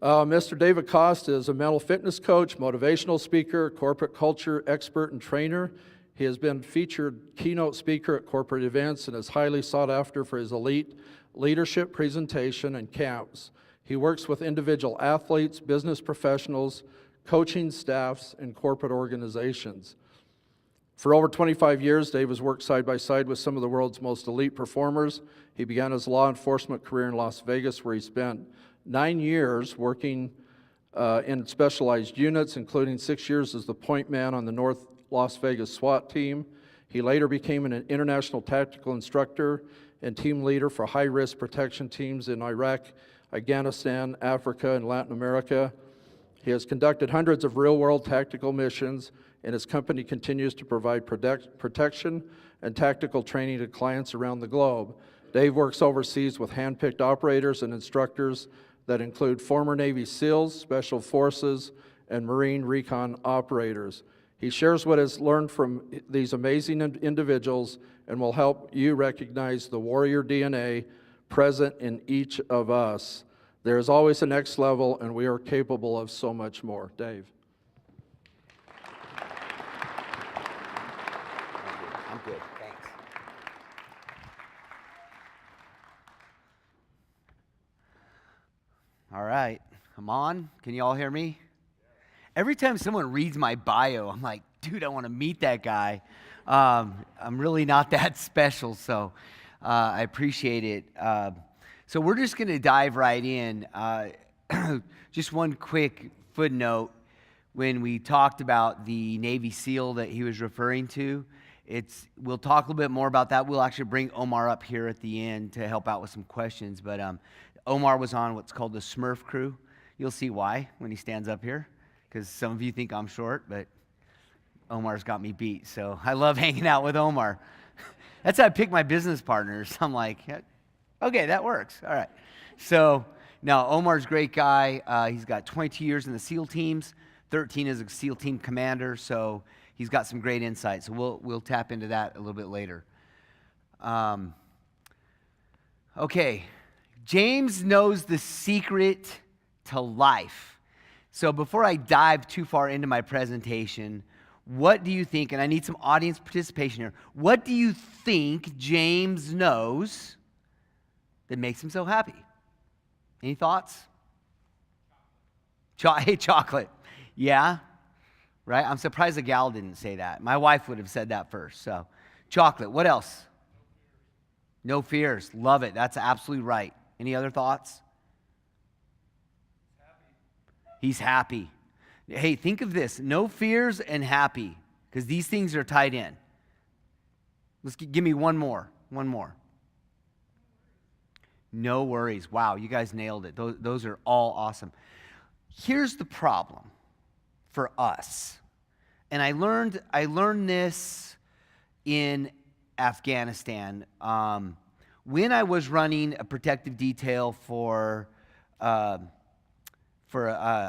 Mr. David Costa is a mental fitness coach, motivational speaker, corporate culture expert, and trainer. He has been featured keynote speaker at corporate events and is highly sought after for his elite leadership presentation and camps. He works with individual athletes, business professionals, coaching staffs, and corporate organizations. For over 25 years, Dave has worked side by side with some of the world's most elite performers. He began his law enforcement career in Las Vegas, where he spent 9 years working in specialized units, including 6 years as the point man on the North Las Vegas SWAT team. He later became an international tactical instructor and team leader for high-risk protection teams in Iraq, Afghanistan, Africa, and Latin America. He has conducted hundreds of real-world tactical missions, and his company continues to provide protection and tactical training to clients around the globe. Dave works overseas with hand-picked operators and instructors that include former Navy SEALs, Special Forces, and Marine Recon operators. He shares what has learned from these amazing individuals and will help you recognize the warrior DNA present in each of us. There is always a next level, and we are capable of so much more. Dave. I'm good, thanks. All right, I'm on. Can you all hear me? Every time someone reads my bio, I'm like, dude, I want to meet that guy. I'm really not that special, so I appreciate it. So we're just going to dive right in. Just one quick footnote. When we talked about the Navy SEAL that he was referring to, we'll talk a little bit more about that. We'll actually bring Omar up here at the end to help out with some questions. But Omar was on what's called the Smurf crew. You'll see why when he stands up here, because some of you think I'm short, but Omar's got me beat. So I love hanging out with Omar. That's how I pick my business partners. I'm like, okay, that works. All right. So, no, Omar's a great guy. He's got 22 years in the SEAL teams, 13 as a SEAL team commander, so he's got some great insight. So we'll tap into that a little bit later. Okay, James knows the secret to life. So before I dive too far into my presentation, what do you think, and I need some audience participation here, what do you think James knows that makes him so happy? Any thoughts? Hey, chocolate. Yeah, right? I'm surprised the gal didn't say that. My wife would have said that first. So, chocolate. What else? No fears. Love it. That's absolutely right. Any other thoughts? He's happy. Hey, think of this. No fears and happy, because these things are tied in. Give me one more. One more. No worries. Wow, you guys nailed it. Those are all awesome. Here's the problem for us. And I learned this in Afghanistan. When I was running a protective detail for a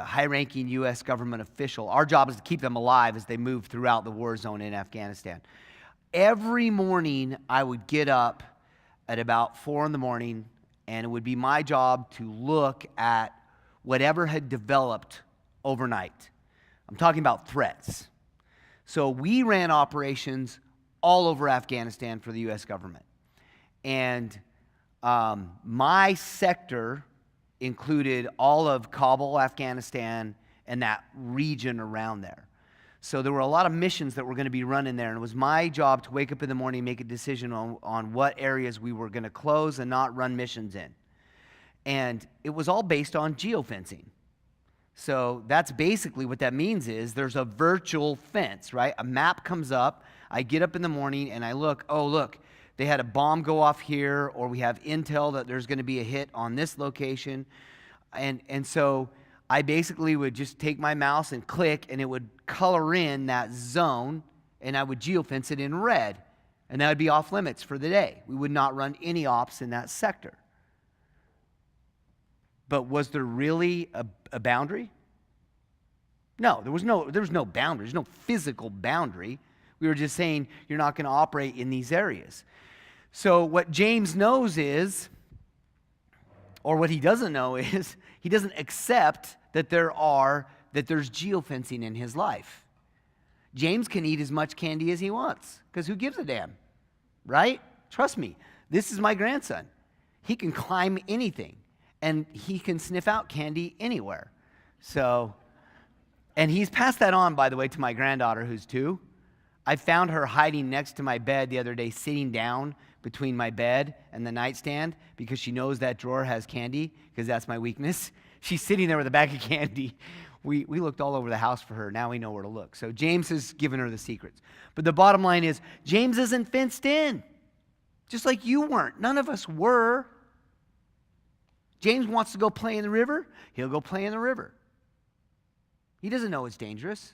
high-ranking U.S. government official, our job is to keep them alive as they move throughout the war zone in Afghanistan. Every morning, I would get up at about 4 in the morning, and it would be my job to look at whatever had developed overnight. I'm talking about threats. So we ran operations all over Afghanistan for the U.S. government. And my sector included all of Kabul, Afghanistan, and that region around there. So there were a lot of missions that were going to be run in there, and it was my job to wake up in the morning and make a decision on what areas we were going to close and not run missions in. And it was all based on geofencing. So that's basically what that means is there's a virtual fence, right? A map comes up, I get up in the morning and I look, oh look, they had a bomb go off here, or we have intel that there's going to be a hit on this location. And so I basically would just take my mouse and click, and it would color in that zone, and I would geofence it in red, and that would be off limits for the day. We would not run any ops in that sector. But was there really a boundary? No, there was no boundary. There's no physical boundary. We were just saying you're not going to operate in these areas. So what James knows is Or what he doesn't know is he doesn't accept that there's geofencing in his life. James can eat as much candy as he wants, because who gives a damn, right? Trust me, this is my grandson. He can climb anything, and he can sniff out candy anywhere. So, and he's passed that on, by the way, to my granddaughter, who's 2. I found her hiding next to my bed the other day, sitting down between my bed and the nightstand, because she knows that drawer has candy, because that's my weakness. She's sitting there with a bag of candy. We looked all over the house for her. Now we know where to look. So James has given her the secrets. But the bottom line is, James isn't fenced in, just like you weren't. None of us were. James wants to go play in the river. He'll go play in the river. He doesn't know it's dangerous.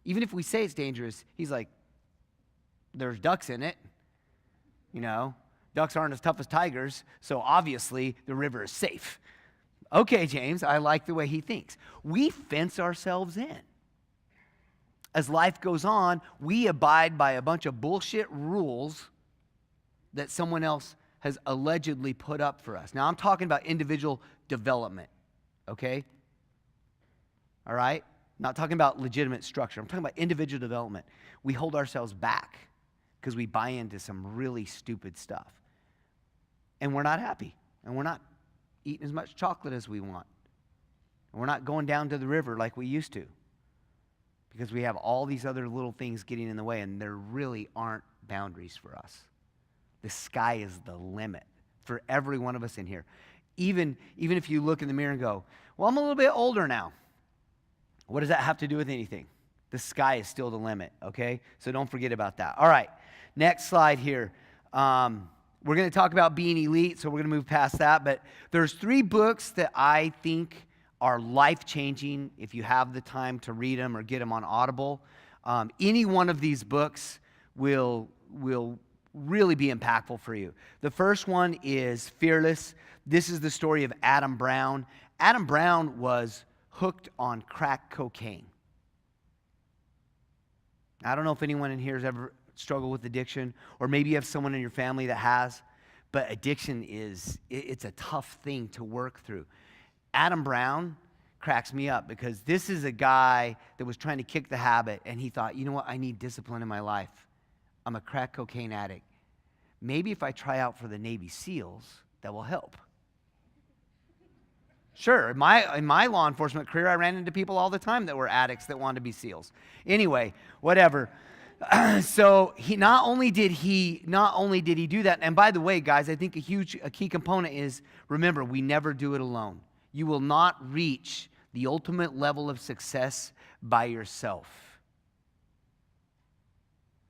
Even if we say it's dangerous, he's like, there's ducks in it. You know, ducks aren't as tough as tigers, so obviously the river is safe. Okay, James, I like the way he thinks. We fence ourselves in. As life goes on, we abide by a bunch of bullshit rules that someone else has allegedly put up for us. Now, I'm talking about individual development, okay? All right? Not talking about legitimate structure. I'm talking about individual development. We hold ourselves back because we buy into some really stupid stuff. And we're not happy. And we're not eating as much chocolate as we want. And we're not going down to the river like we used to, because we have all these other little things getting in the way, and there really aren't boundaries for us. The sky is the limit for every one of us in here. Even if you look in the mirror and go, well, I'm a little bit older now. What does that have to do with anything? The sky is still the limit, okay? So don't forget about that. All right, next slide here. We're going to talk about being elite, so we're going to move past that. But there's 3 books that I think are life-changing if you have the time to read them or get them on Audible. Any one of these books will really be impactful for you. The first one is Fearless. This is the story of Adam Brown. Adam Brown was hooked on crack cocaine. I don't know if anyone in here has ever struggled with addiction, or maybe you have someone in your family that has, but addiction it's a tough thing to work through. Adam Brown cracks me up because this is a guy that was trying to kick the habit, and he thought, you know what, I need discipline in my life. I'm a crack cocaine addict. Maybe if I try out for the Navy SEALs, that will help. Sure, in my law enforcement career, I ran into people all the time that were addicts that wanted to be SEALs. Anyway, whatever. So not only did he do that, and by the way, guys, I think a key component is, remember, we never do it alone. You will not reach the ultimate level of success by yourself.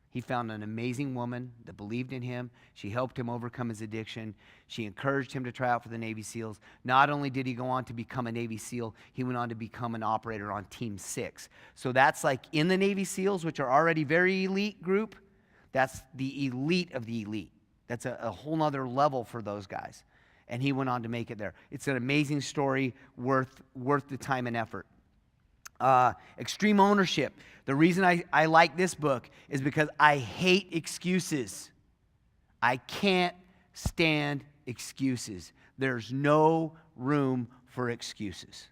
He found an amazing woman that believed in him. She helped him overcome his addiction. She encouraged him to try out for the Navy SEALs. Not only did he go on to become a Navy SEAL, he went on to become an operator on Team 6. So that's like in the Navy SEALs, which are already very elite group, that's the elite of the elite. That's a whole nother level for those guys. And he went on to make it there. It's an amazing story, worth the time and effort. Extreme Ownership. The reason I like this book is because I hate excuses. I can't stand excuses. There's no room for excuses.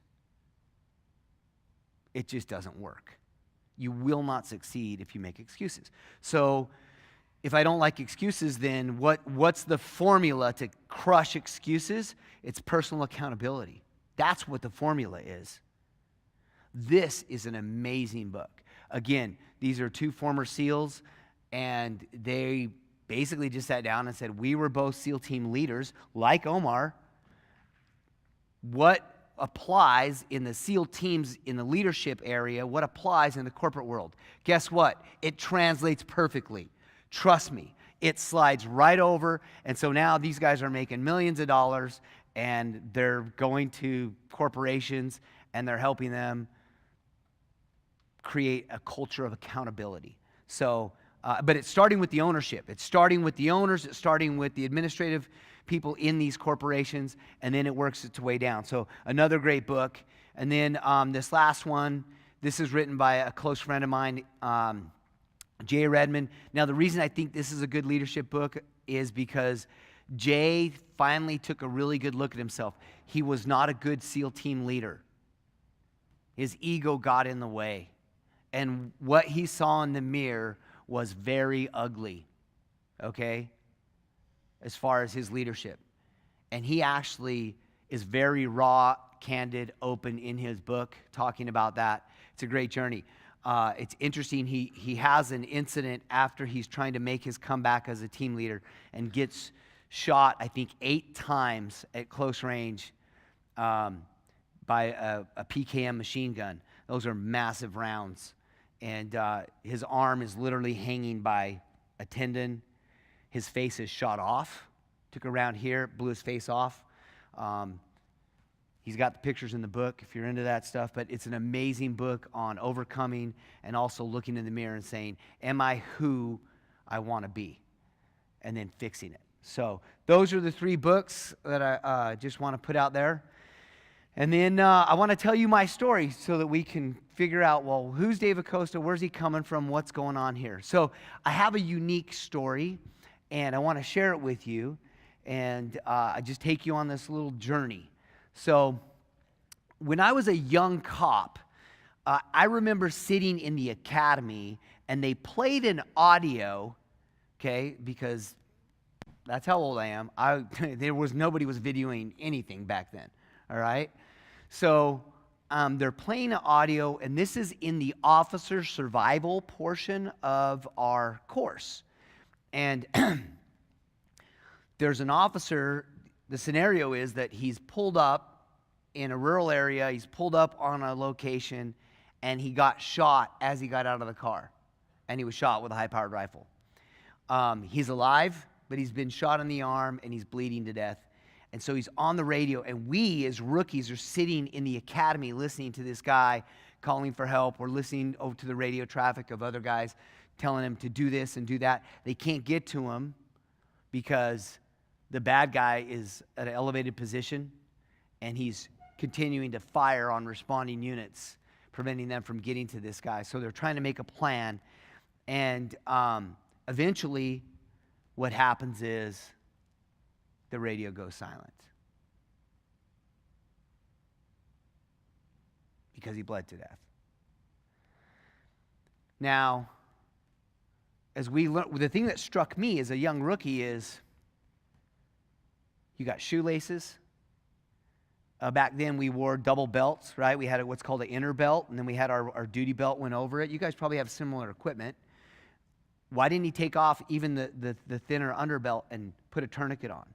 It just doesn't work. You will not succeed if you make excuses. So if I don't like excuses, then what's the formula to crush excuses? It's personal accountability. That's what the formula is. This is an amazing book. Again, these are 2 former SEALs, and they basically just sat down and said, we were both SEAL team leaders, like Omar. What applies in the SEAL teams in the leadership area, what applies in the corporate world? Guess what? It translates perfectly. Trust me, it slides right over. And so now these guys are making millions of dollars, and they're going to corporations, and they're helping them create a culture of accountability. So, but it's starting with the ownership. It's starting with the owners. It's starting with the administrative people in these corporations, and then it works its way down. So another great book. And then this last one, this is written by a close friend of mine, Jay Redmond. Now, the reason I think this is a good leadership book is because Jay finally took a really good look at himself. He was not a good SEAL team leader. His ego got in the way. And what he saw in the mirror was very ugly, okay, as far as his leadership. And he actually is very raw, candid, open in his book talking about that. It's a great journey. It's interesting. He has an incident after he's trying to make his comeback as a team leader and gets shot, I think, 8 times at close range by a PKM machine gun. Those are massive rounds. And his arm is literally hanging by a tendon. His face is shot off. Took around here, blew his face off. He's got the pictures in the book if you're into that stuff, but it's an amazing book on overcoming and also looking in the mirror and saying, am I who I want to be? And then fixing it. So those are the 3 books that I just want to put out there. And then I want to tell you my story so that we can figure out, well, who's Dave Acosta? Where's he coming from? What's going on here? So I have a unique story, and I want to share it with you. And I just take you on this little journey. So when I was a young cop, I remember sitting in the academy, and they played an audio, okay, because that's how old I am. Nobody was videoing anything back then, all right? So they're playing an audio, and this is in the officer survival portion of our course. And there's an officer, the scenario is that he's pulled up in a rural area, he's pulled up on a location, and he got shot as he got out of the car. And he was shot with a high-powered rifle. He's alive, but he's been shot in the arm, and he's bleeding to death. And so he's on the radio, and we as rookies are sitting in the academy listening to this guy calling for help. We're listening over to the radio traffic of other guys telling him to do this and do that. They can't get to him because the bad guy is at an elevated position, and he's continuing to fire on responding units, preventing them from getting to this guy. So they're trying to make a plan, and eventually what happens is the radio goes silent because he bled to death. Now, as we learn, the thing that struck me as a young rookie is you got shoelaces. Back then we wore double belts, right? We had what's called an inner belt, and then we had our duty belt went over it. You guys probably have similar equipment. Why didn't he take off even the thinner underbelt and put a tourniquet on?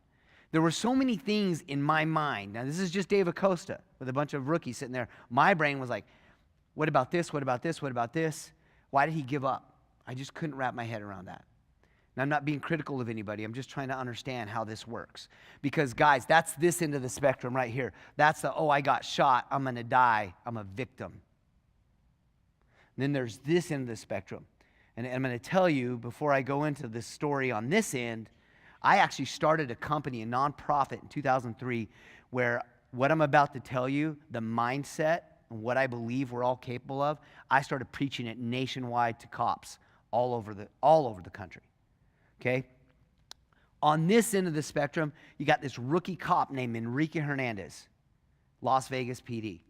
There were so many things in my mind. Now, this is just Dave Acosta with a bunch of rookies sitting there. My brain was like, what about this? What about this? What about this? Why did he give up? I just couldn't wrap my head around that. Now, I'm not being critical of anybody. I'm just trying to understand how this works. Because, guys, that's this end of the spectrum right here. That's the, oh, I got shot. I'm going to die. I'm a victim. And then there's this end of the spectrum. And I'm going to tell you, before I go into this story on this end, I actually started a company, a nonprofit in 2003, where what I'm about to tell you, the mindset and what I believe we're all capable of, I started preaching it nationwide to cops all over the country. Okay? On this end of the spectrum, you got this rookie cop named Enrique Hernandez, Las Vegas PD.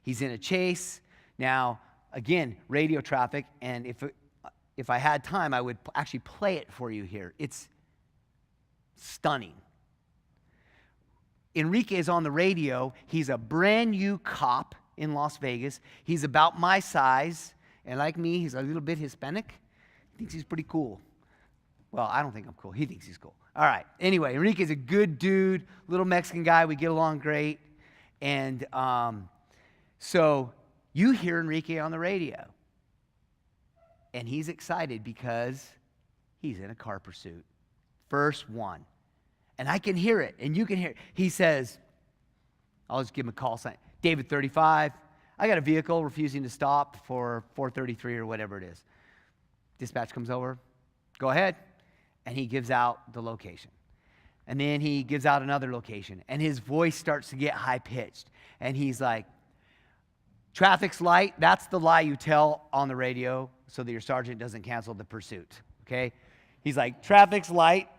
He's in a chase. Now, again, radio traffic, and if I had time, I would actually play it for you here. It's stunning. Enrique is on the radio. He's a brand new cop in Las Vegas. He's about my size, and like me, he's a little bit Hispanic. He thinks he's pretty cool. Well, I don't think I'm cool. He thinks he's cool. All right. Anyway, Enrique's a good dude, little Mexican guy. We get along great. And so you hear Enrique on the radio. And he's excited because he's in a car pursuit. First one. And I can hear it, and you can hear it. He says, I'll just give him a call sign. David 35, I got a vehicle refusing to stop for 433 or whatever it is. Dispatch comes over. Go ahead. And he gives out the location. And then he gives out another location. And his voice starts to get high-pitched. And he's like, traffic's light. That's the lie you tell on the radio so that your sergeant doesn't cancel the pursuit. Okay? He's like, traffic's light.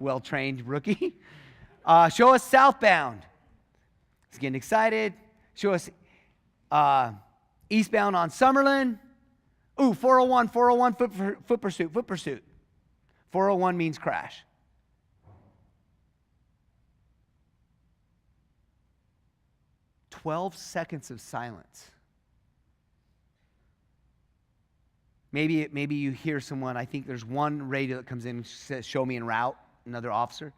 well-trained rookie. Show us southbound. He's getting excited. Show us eastbound on Summerlin. Ooh, 401, foot pursuit. 401 means crash. "12 seconds of silence." Maybe you hear someone, I think there's one radio that comes in and says, "Show me en route," another officer.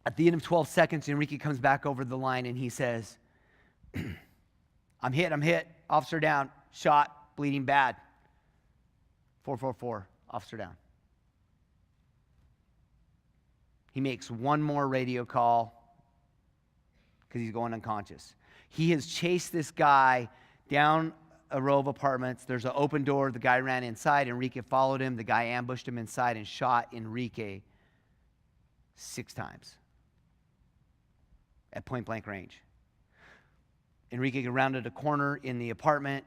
At the end of 12 seconds, Enrique comes back over the line and he says, I'm hit, officer down, shot, bleeding bad. 444, officer down. He makes one more radio call because he's going unconscious. He has chased this guy down a row of apartments. There's an open door. The guy ran inside. Enrique followed him. The guy ambushed him inside and shot Enrique 6 times at point-blank range. Enrique rounded a corner in the apartment.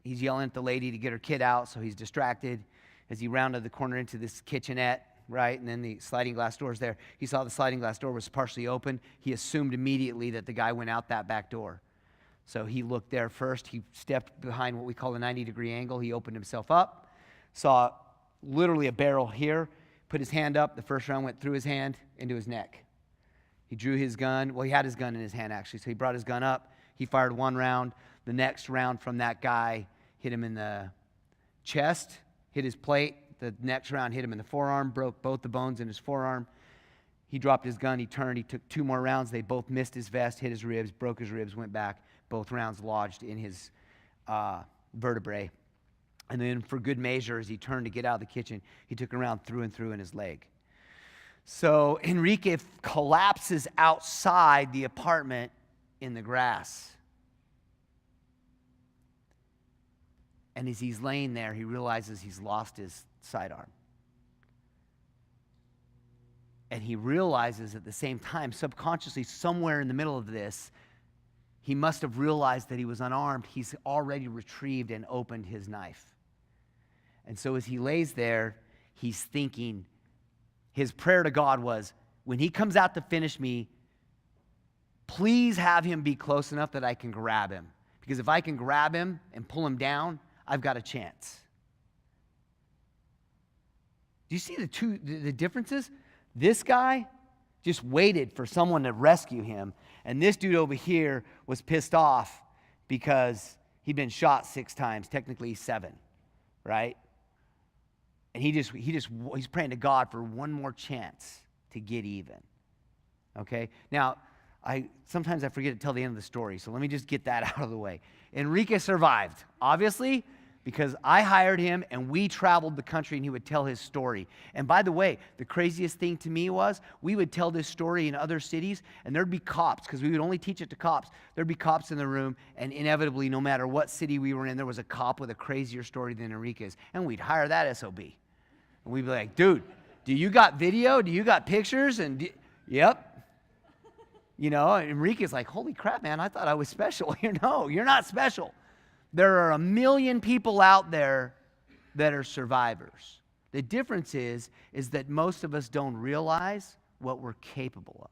He's yelling at the lady to get her kid out, so he's distracted as he rounded the corner into this kitchenette, right? And then the sliding glass door's there. He saw the sliding glass door was partially open. He assumed immediately that the guy went out that back door. So he looked there first. He stepped behind what we call a 90-degree angle. He opened himself up, saw literally a barrel here, put his hand up. The first round went through his hand into his neck. He drew his gun. Well, he had his gun in his hand, actually, so he brought his gun up. He fired one round. The next round from that guy hit him in the chest, hit his plate. The next round hit him in the forearm, broke both the bones in his forearm. He dropped his gun. He turned. He took 2 more rounds. They both missed his vest, hit his ribs, broke his ribs, went back. Both rounds lodged in his vertebrae. And then for good measure, as he turned to get out of the kitchen, he took a round through and through in his leg. So Enrique collapses outside the apartment in the grass. And as he's laying there, he realizes he's lost his sidearm. And he realizes at the same time, subconsciously, somewhere in the middle of this, he must have realized that he was unarmed. He's already retrieved and opened his knife. And so as he lays there, he's thinking, his prayer to God was, when he comes out to finish me, please have him be close enough that I can grab him. Because if I can grab him and pull him down, I've got a chance. Do you see the differences? This guy just waited for someone to rescue him. And this dude over here was pissed off because he'd been shot 6 times, technically 7, right? And he's praying to God for one more chance to get even. Okay? Now, sometimes I forget to tell the end of the story, so let me just get that out of the way. Enrique survived, obviously, because I hired him and we traveled the country and he would tell his story. And by the way, the craziest thing to me was we would tell this story in other cities and there'd be cops, because we would only teach it to cops. There'd be cops in the room, and inevitably, no matter what city we were in, there was a cop with a crazier story than Enrique's. And we'd hire that SOB. And we'd be like, dude, do you got video? Do you got pictures? And yep. You know, Enrique's like, holy crap, man, I thought I was special. No, you're not special. There are 1 million people out there that are survivors. The difference is that most of us don't realize what we're capable of.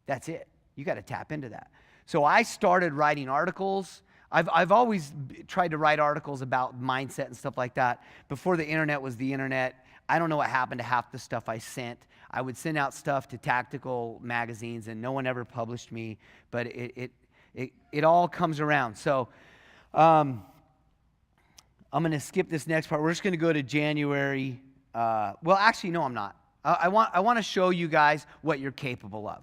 That's it. You got to tap into that. So I started writing articles. I've always tried to write articles about mindset and stuff like that. Before the internet was the internet, I don't know what happened to half the stuff I sent. I would send out stuff to tactical magazines, and no one ever published me, but it all comes around. So I'm going to skip this next part. We're just going to go to January. Well, actually, no, I'm not. I want to show you guys what you're capable of.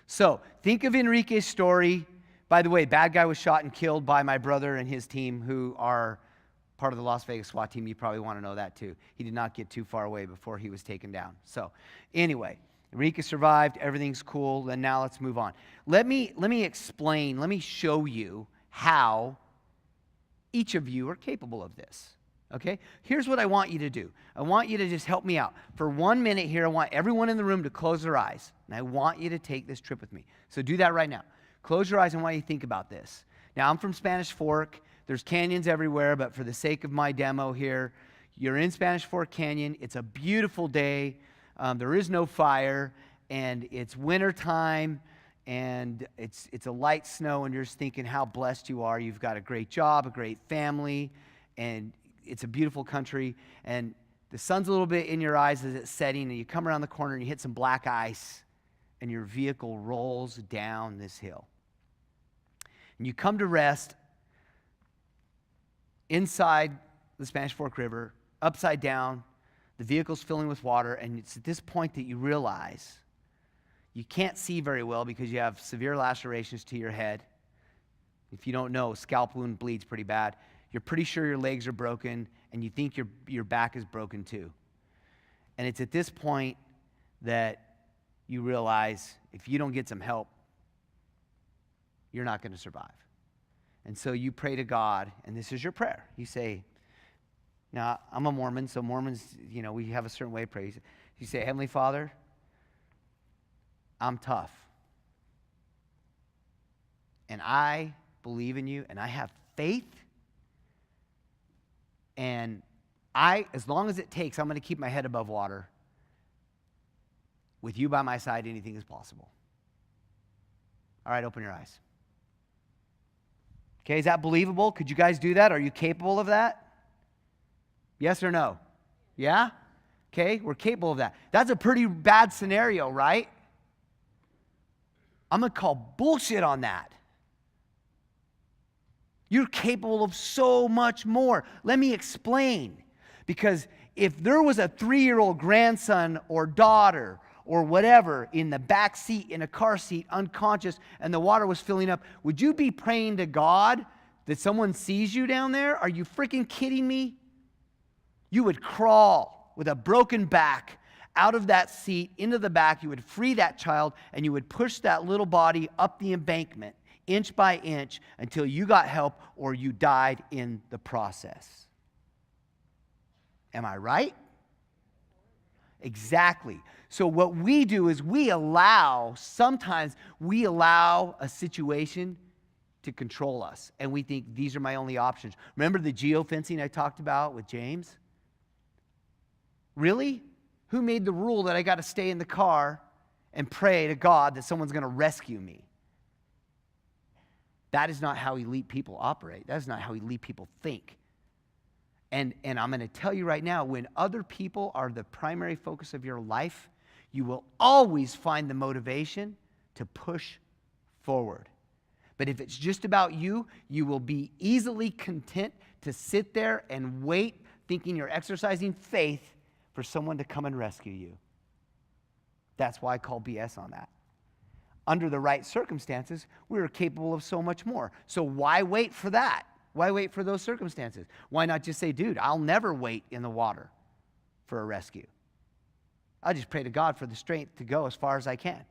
So think of Enrique's story. By the way, bad guy was shot and killed by my brother and his team, who are part of the Las Vegas SWAT team. You probably want to know that too. He did not get too far away before he was taken down. So anyway, Enrique survived. Everything's cool. And now let's move on. Let me explain. Let me show you how each of you are capable of this. Okay? Here's what I want you to do. I want you to just help me out. For 1 minute here, I want everyone in the room to close their eyes. And I want you to take this trip with me. So do that right now. Close your eyes and I want you to think about this. Now, I'm from Spanish Fork. There's canyons everywhere, but for the sake of my demo here, You're in Spanish Fork Canyon. It's a beautiful day. There is no fire, and it's winter time, and it's a light snow, and you're just thinking how blessed you are. You've got a great job, a great family, and it's a beautiful country. And the sun's a little bit in your eyes as it's setting, and you come around the corner and you hit some black ice, and your vehicle rolls down this hill. And you come to rest inside the Spanish Fork River, upside down. The vehicle's filling with water, and it's at this point that you realize you can't see very well because you have severe lacerations to your head. If you don't know, scalp wound bleeds pretty bad. You're pretty sure your legs are broken, and you think your back is broken too. And it's at this point that you realize if you don't get some help, you're not going to survive. And so you pray to God, and this is your prayer. You say, now, I'm a Mormon, so Mormons, we have a certain way of praying. You say, Heavenly Father, I'm tough. And I believe in you, and I have faith. And as long as it takes, I'm going to keep my head above water. With you by my side, anything is possible. All right, open your eyes. Okay, is that believable? Could you guys do that? Are you capable of that? Yes or no? Yeah? Okay, we're capable of that. That's a pretty bad scenario, right? I'm going to call bullshit on that. You're capable of so much more. Let me explain. Because if there was a 3-year-old grandson or daughter or whatever in the back seat, in a car seat, unconscious, and the water was filling up, would you be praying to God that someone sees you down there? Are you freaking kidding me? You would crawl with a broken back out of that seat into the back. You would free that child, and you would push that little body up the embankment, inch by inch, until you got help or you died in the process. Am I right? Exactly. So what we do is sometimes we allow a situation to control us, and we think these are my only options. Remember the geofencing I talked about with James? Really? Who made the rule that I got to stay in the car and pray to God that someone's going to rescue me? That is not how elite people operate. That is not how elite people think. And I'm going to tell you right now, when other people are the primary focus of your life, you will always find the motivation to push forward. But if it's just about you, you will be easily content to sit there and wait, thinking you're exercising faith for someone to come and rescue you. That's why I call BS on that. Under the right circumstances, we are capable of so much more. So why wait for that? Why wait for those circumstances? Why not just say, dude, I'll never wait in the water for a rescue. I'll just pray to God for the strength to go as far as I can.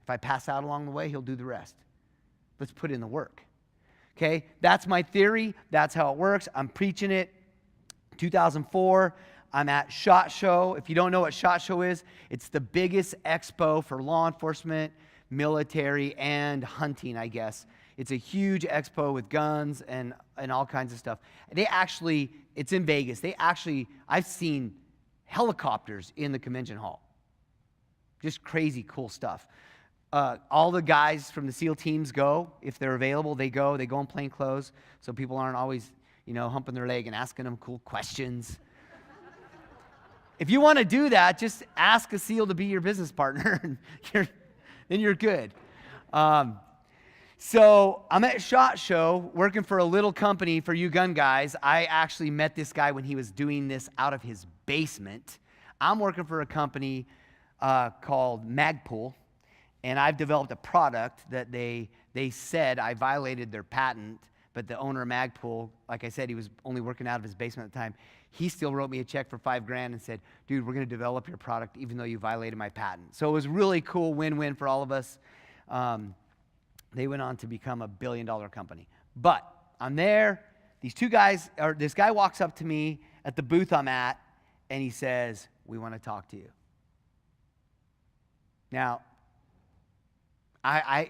If I pass out along the way, He'll do the rest. Let's put in the work. Okay, that's my theory. That's how it works. I'm preaching it. 2004, I'm at SHOT Show. If you don't know what SHOT Show is, it's the biggest expo for law enforcement, military, and hunting, I guess. It's a huge expo with guns and all kinds of stuff. It's in Vegas. I've seen helicopters in the convention hall. Just crazy cool stuff. All the guys from the SEAL teams go. If they're available, they go. They go in plain clothes, so people aren't always, humping their leg and asking them cool questions. If you want to do that, just ask a SEAL to be your business partner, and then you're good. So I'm at SHOT Show working for a little company for you gun guys. I actually met this guy when he was doing this out of his basement. I'm working for a company called Magpul, and I've developed a product that they said I violated their patent, but the owner of Magpul, like I said, he was only working out of his basement at the time. He still wrote me a check for $5,000 and said, dude, we're going to develop your product even though you violated my patent. So it was really cool, win-win for all of us. They went on to become a billion-dollar company. But I'm there. This guy walks up to me at the booth I'm at, and he says, we want to talk to you. Now,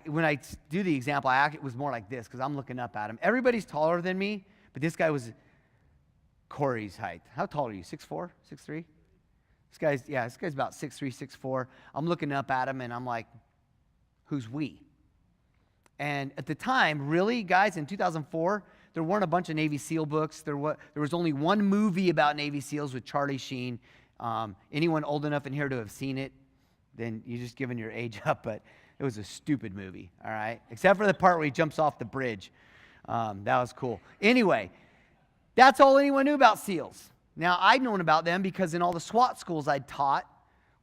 when I do the example, it was more like this because I'm looking up at him. Everybody's taller than me, but this guy was Corey's height. How tall are you? 6'4", 6'3"? This guy's about 6'3", 6'4". I'm looking up at him and I'm like, who's we? And at the time, really, guys, in 2004, there weren't a bunch of Navy SEAL books. There was only one movie about Navy SEALs with Charlie Sheen. Anyone old enough in here to have seen it, then you're just giving your age up, but it was a stupid movie, all right? Except for the part where he jumps off the bridge. That was cool. Anyway, that's all anyone knew about SEALs. Now, I'd known about them because in all the SWAT schools I'd taught,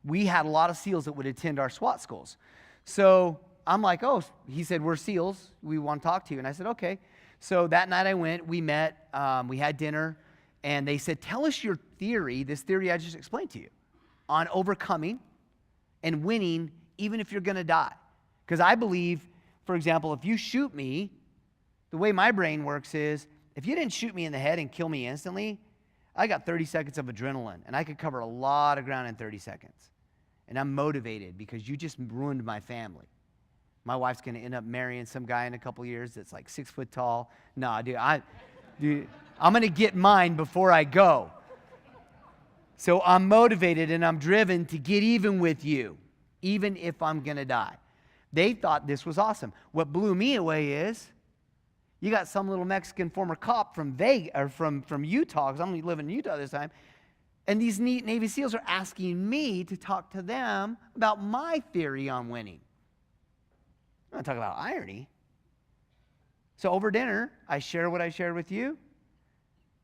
we had a lot of SEALs that would attend our SWAT schools. So I'm like, oh, he said, we're SEALs. We want to talk to you. And I said, okay. So that night I went, we met, we had dinner, and they said, tell us your theory, this theory I just explained to you, on overcoming and winning even if you're going to die. Because I believe, for example, if you shoot me, the way my brain works is, if you didn't shoot me in the head and kill me instantly, I got 30 seconds of adrenaline, and I could cover a lot of ground in 30 seconds. And I'm motivated because you just ruined my family. My wife's going to end up marrying some guy in a couple years that's like 6 foot tall. No, dude, I'm going to get mine before I go. So I'm motivated and I'm driven to get even with you, even if I'm going to die. They thought this was awesome. What blew me away is, you got some little Mexican former cop from Vegas, or from Utah, because I'm living in Utah this time, and these neat Navy SEALs are asking me to talk to them about my theory on winning. I'm not talking about irony. So over dinner, I share what I shared with you,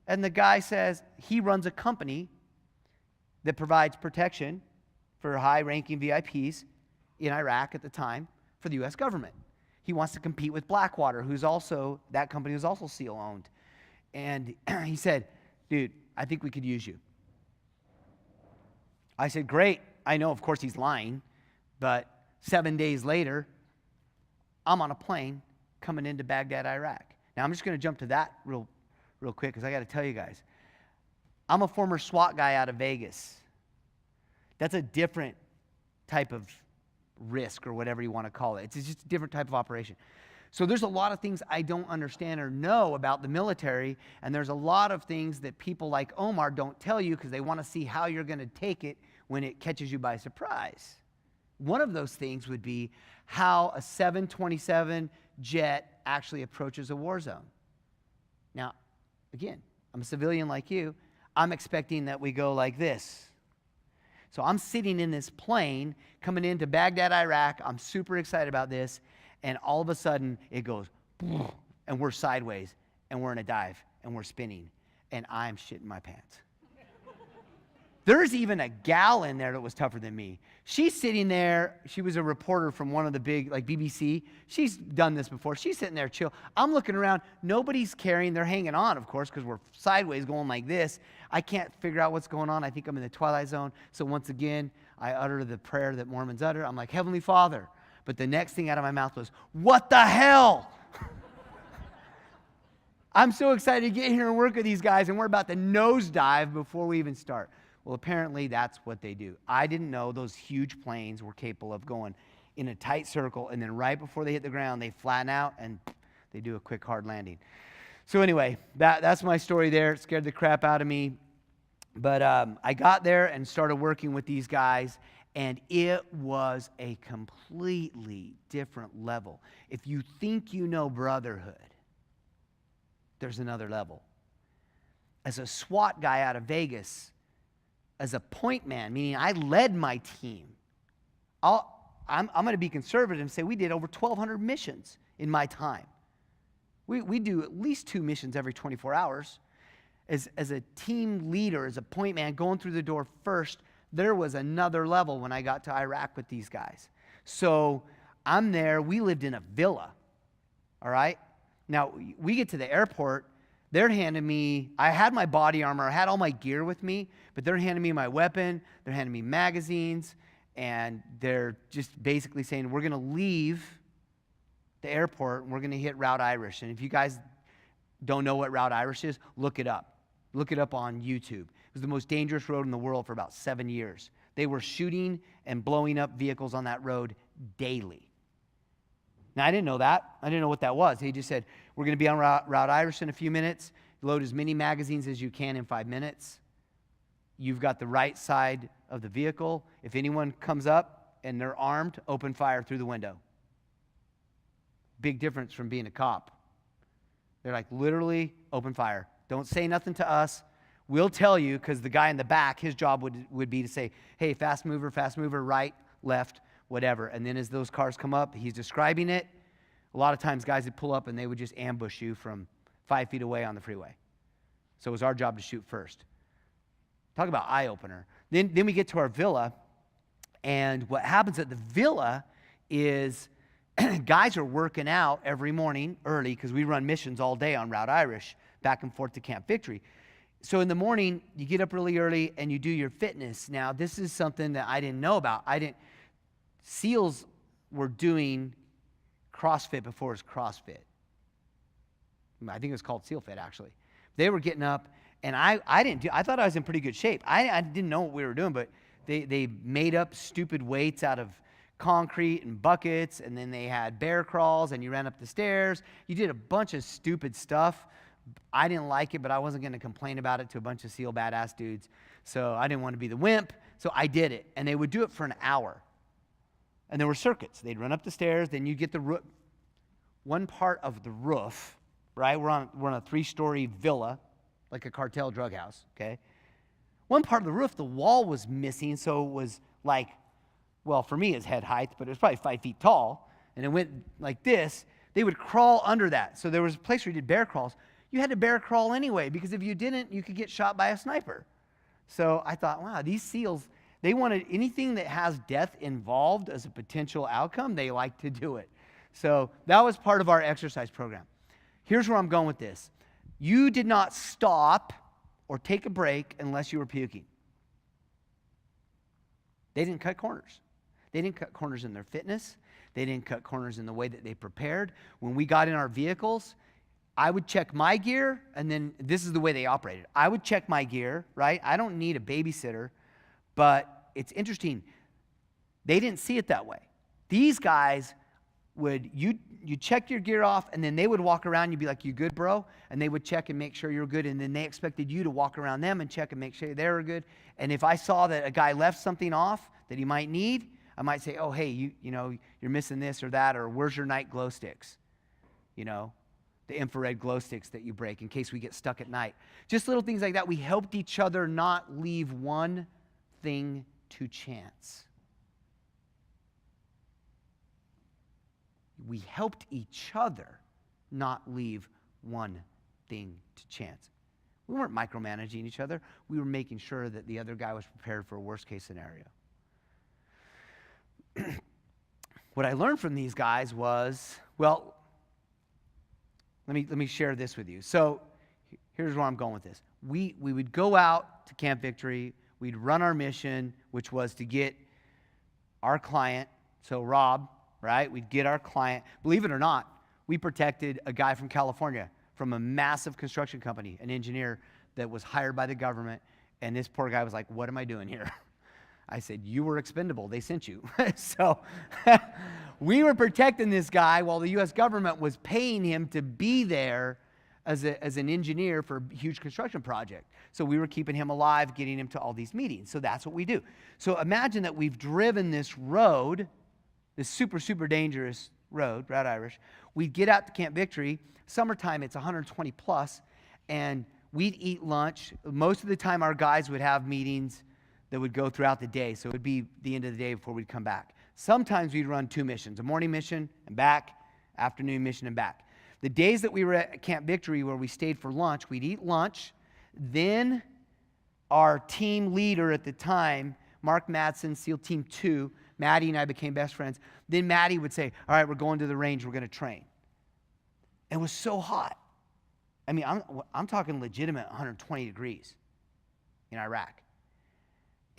and the guy says he runs a company that provides protection for high-ranking VIPs in Iraq at the time for the U.S. government. He wants to compete with Blackwater, that company was also SEAL-owned. And he said, dude, I think we could use you. I said, great. I know, of course, he's lying. But 7 days later, I'm on a plane coming into Baghdad, Iraq. Now, I'm just going to jump to that real quick because I got to tell you guys. I'm a former SWAT guy out of Vegas. That's a different type of risk or whatever you want to call it. It's just a different type of operation. So there's a lot of things I don't understand or know about the military, and there's a lot of things that people like Omar don't tell you because they want to see how you're going to take it when it catches you by surprise. One of those things would be how a 727 jet actually approaches a war zone. Now, again, I'm a civilian like you. I'm expecting that we go like this. So I'm sitting in this plane coming into Baghdad, Iraq. I'm super excited about this. And all of a sudden, it goes, and we're sideways, and we're in a dive, and we're spinning. And I'm shitting my pants. There's even a gal in there that was tougher than me. She's sitting there. She was a reporter from one of the big, like BBC. She's done this before. She's sitting there chill. I'm looking around. Nobody's carrying. They're hanging on, of course, because we're sideways going like this. I can't figure out what's going on. I think I'm in the twilight zone. So once again, I utter the prayer that Mormons utter. I'm like, Heavenly Father. But the next thing out of my mouth was, what the hell? I'm so excited to get here and work with these guys, and we're about to nosedive before we even start. Well, apparently that's what they do. I didn't know those huge planes were capable of going in a tight circle, and then right before they hit the ground, they flatten out, and they do a quick, hard landing. So anyway, that's my story there. It scared the crap out of me. But I got there and started working with these guys, and it was a completely different level. If you think you know brotherhood, there's another level. As a SWAT guy out of Vegas, as a point man, meaning I led my team, I'm going to be conservative and say we did over 1,200 missions in my time. We do at least 2 missions every 24 hours. As a team leader, as a point man, going through the door first, there was another level when I got to Iraq with these guys. So I'm there. We lived in a villa, all right? Now, we get to the airport. They're handing me, I had my body armor, I had all my gear with me, but they're handing me my weapon, they're handing me magazines, and they're just basically saying, we're going to leave the airport, and we're going to hit Route Irish. And if you guys don't know what Route Irish is, look it up. Look it up on YouTube. It was the most dangerous road in the world for about 7 years. They were shooting and blowing up vehicles on that road daily. Now, I didn't know that. I didn't know what that was. He just said, we're going to be on Route Irish in a few minutes. load as many magazines as you can in 5 minutes. You've got the right side of the vehicle. If anyone comes up and they're armed, open fire through the window. Big difference from being a cop. They're like, literally, open fire. Don't say nothing to us. We'll tell you, because the guy in the back, his job would be to say, hey, fast mover, right, left, whatever. And then as those cars come up, he's describing it. A lot of times guys would pull up and they would just ambush you from 5 feet away on the freeway. So it was our job to shoot first. Talk about eye-opener. Then we get to our villa, and what happens at the villa is guys are working out every morning early because we run missions all day on Route Irish, back and forth to Camp Victory. So in the morning, you get up really early and you do your fitness. Now, this is something that I didn't know about. SEALs were doing CrossFit before it was CrossFit. I think it was called SEAL Fit, actually. They were getting up, and I thought I was in pretty good shape. I didn't know what we were doing, but they made up stupid weights out of concrete and buckets, and then they had bear crawls, and you ran up the stairs. You did a bunch of stupid stuff. I didn't like it, but I wasn't going to complain about it to a bunch of SEAL badass dudes. So I didn't want to be the wimp, so I did it. And they would do it for an hour. And there were circuits. They'd run up the stairs, then you get the roof. One part of the roof, right? We're on a 3-story villa, like a cartel drug house, okay? One part of the roof, the wall was missing, so it was like, well, for me, it's head height, but it was probably 5 feet tall, and it went like this. They would crawl under that. So there was a place where you did bear crawls. You had to bear crawl anyway, because if you didn't, you could get shot by a sniper. So I thought, wow, these SEALs, they wanted anything that has death involved as a potential outcome, they like to do it. So that was part of our exercise program. Here's where I'm going with this. You did not stop or take a break unless you were puking. They didn't cut corners. They didn't cut corners in their fitness. They didn't cut corners in the way that they prepared. When we got in our vehicles, I would check my gear, and then this is the way they operated. I would check my gear, right? I don't need a babysitter, but it's interesting. They didn't see it that way. These guys would, you check your gear off, and then they would walk around, you'd be like, you good, bro? And they would check and make sure you're good, and then they expected you to walk around them and check and make sure they were good. And if I saw that a guy left something off that he might need, I might say, oh, hey, you know, you're missing this or that, or where's your night glow sticks? You know, the infrared glow sticks that you break in case we get stuck at night. Just little things like that. We helped each other not leave one thing to chance. We helped each other not leave one thing to chance. We weren't micromanaging each other. We were making sure that the other guy was prepared for a worst-case scenario. What I learned from these guys was, well, let me share this with you. So here's where I'm going with this. We would go out to Camp Victory. We'd run our mission, which was to get our client, so Rob, right? We'd get our client. Believe it or not, we protected a guy from California from a massive construction company, an engineer that was hired by the government, and this poor guy was like, what am I doing here? I said, you were expendable. They sent you. So we were protecting this guy while the U.S. government was paying him to be there as an engineer for a huge construction project. So we were keeping him alive, getting him to all these meetings. So that's what we do. So imagine that we've driven this road, this super, super dangerous road, Route Irish. We'd get out to Camp Victory. Summertime, it's 120 plus, and we'd eat lunch. Most of the time, our guys would have meetings that would go throughout the day. So it would be the end of the day before we'd come back. Sometimes we'd run 2 missions, a morning mission and back, afternoon mission and back. The days that we were at Camp Victory where we stayed for lunch, we'd eat lunch. Then our team leader at the time, Mark Madsen, SEAL Team 2, Maddie and I became best friends. Then Maddie would say, all right, we're going to the range, we're going to train. It was so hot. I mean, I'm talking legitimate 120 degrees in Iraq.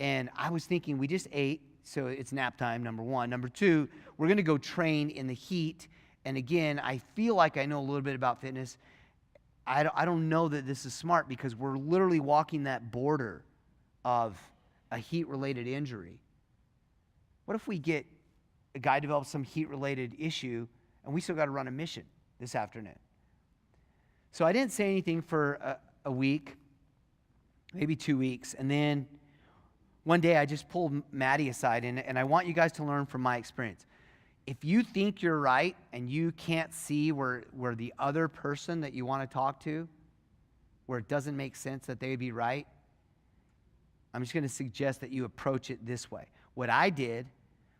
And I was thinking, we just ate, so it's nap time, number one. Number two, we're going to go train in the heat. And again, I feel like I know a little bit about fitness. I don't know that this is smart because we're literally walking that border of a heat-related injury. What if we get a guy develops some heat-related issue and we still got to run a mission this afternoon? So I didn't say anything for a week, maybe 2 weeks. And then one day I just pulled Maddie aside, and I want you guys to learn from my experience. If you think you're right and you can't see where the other person that you want to talk to, where it doesn't make sense that they would be right, I'm just going to suggest that you approach it this way. What I did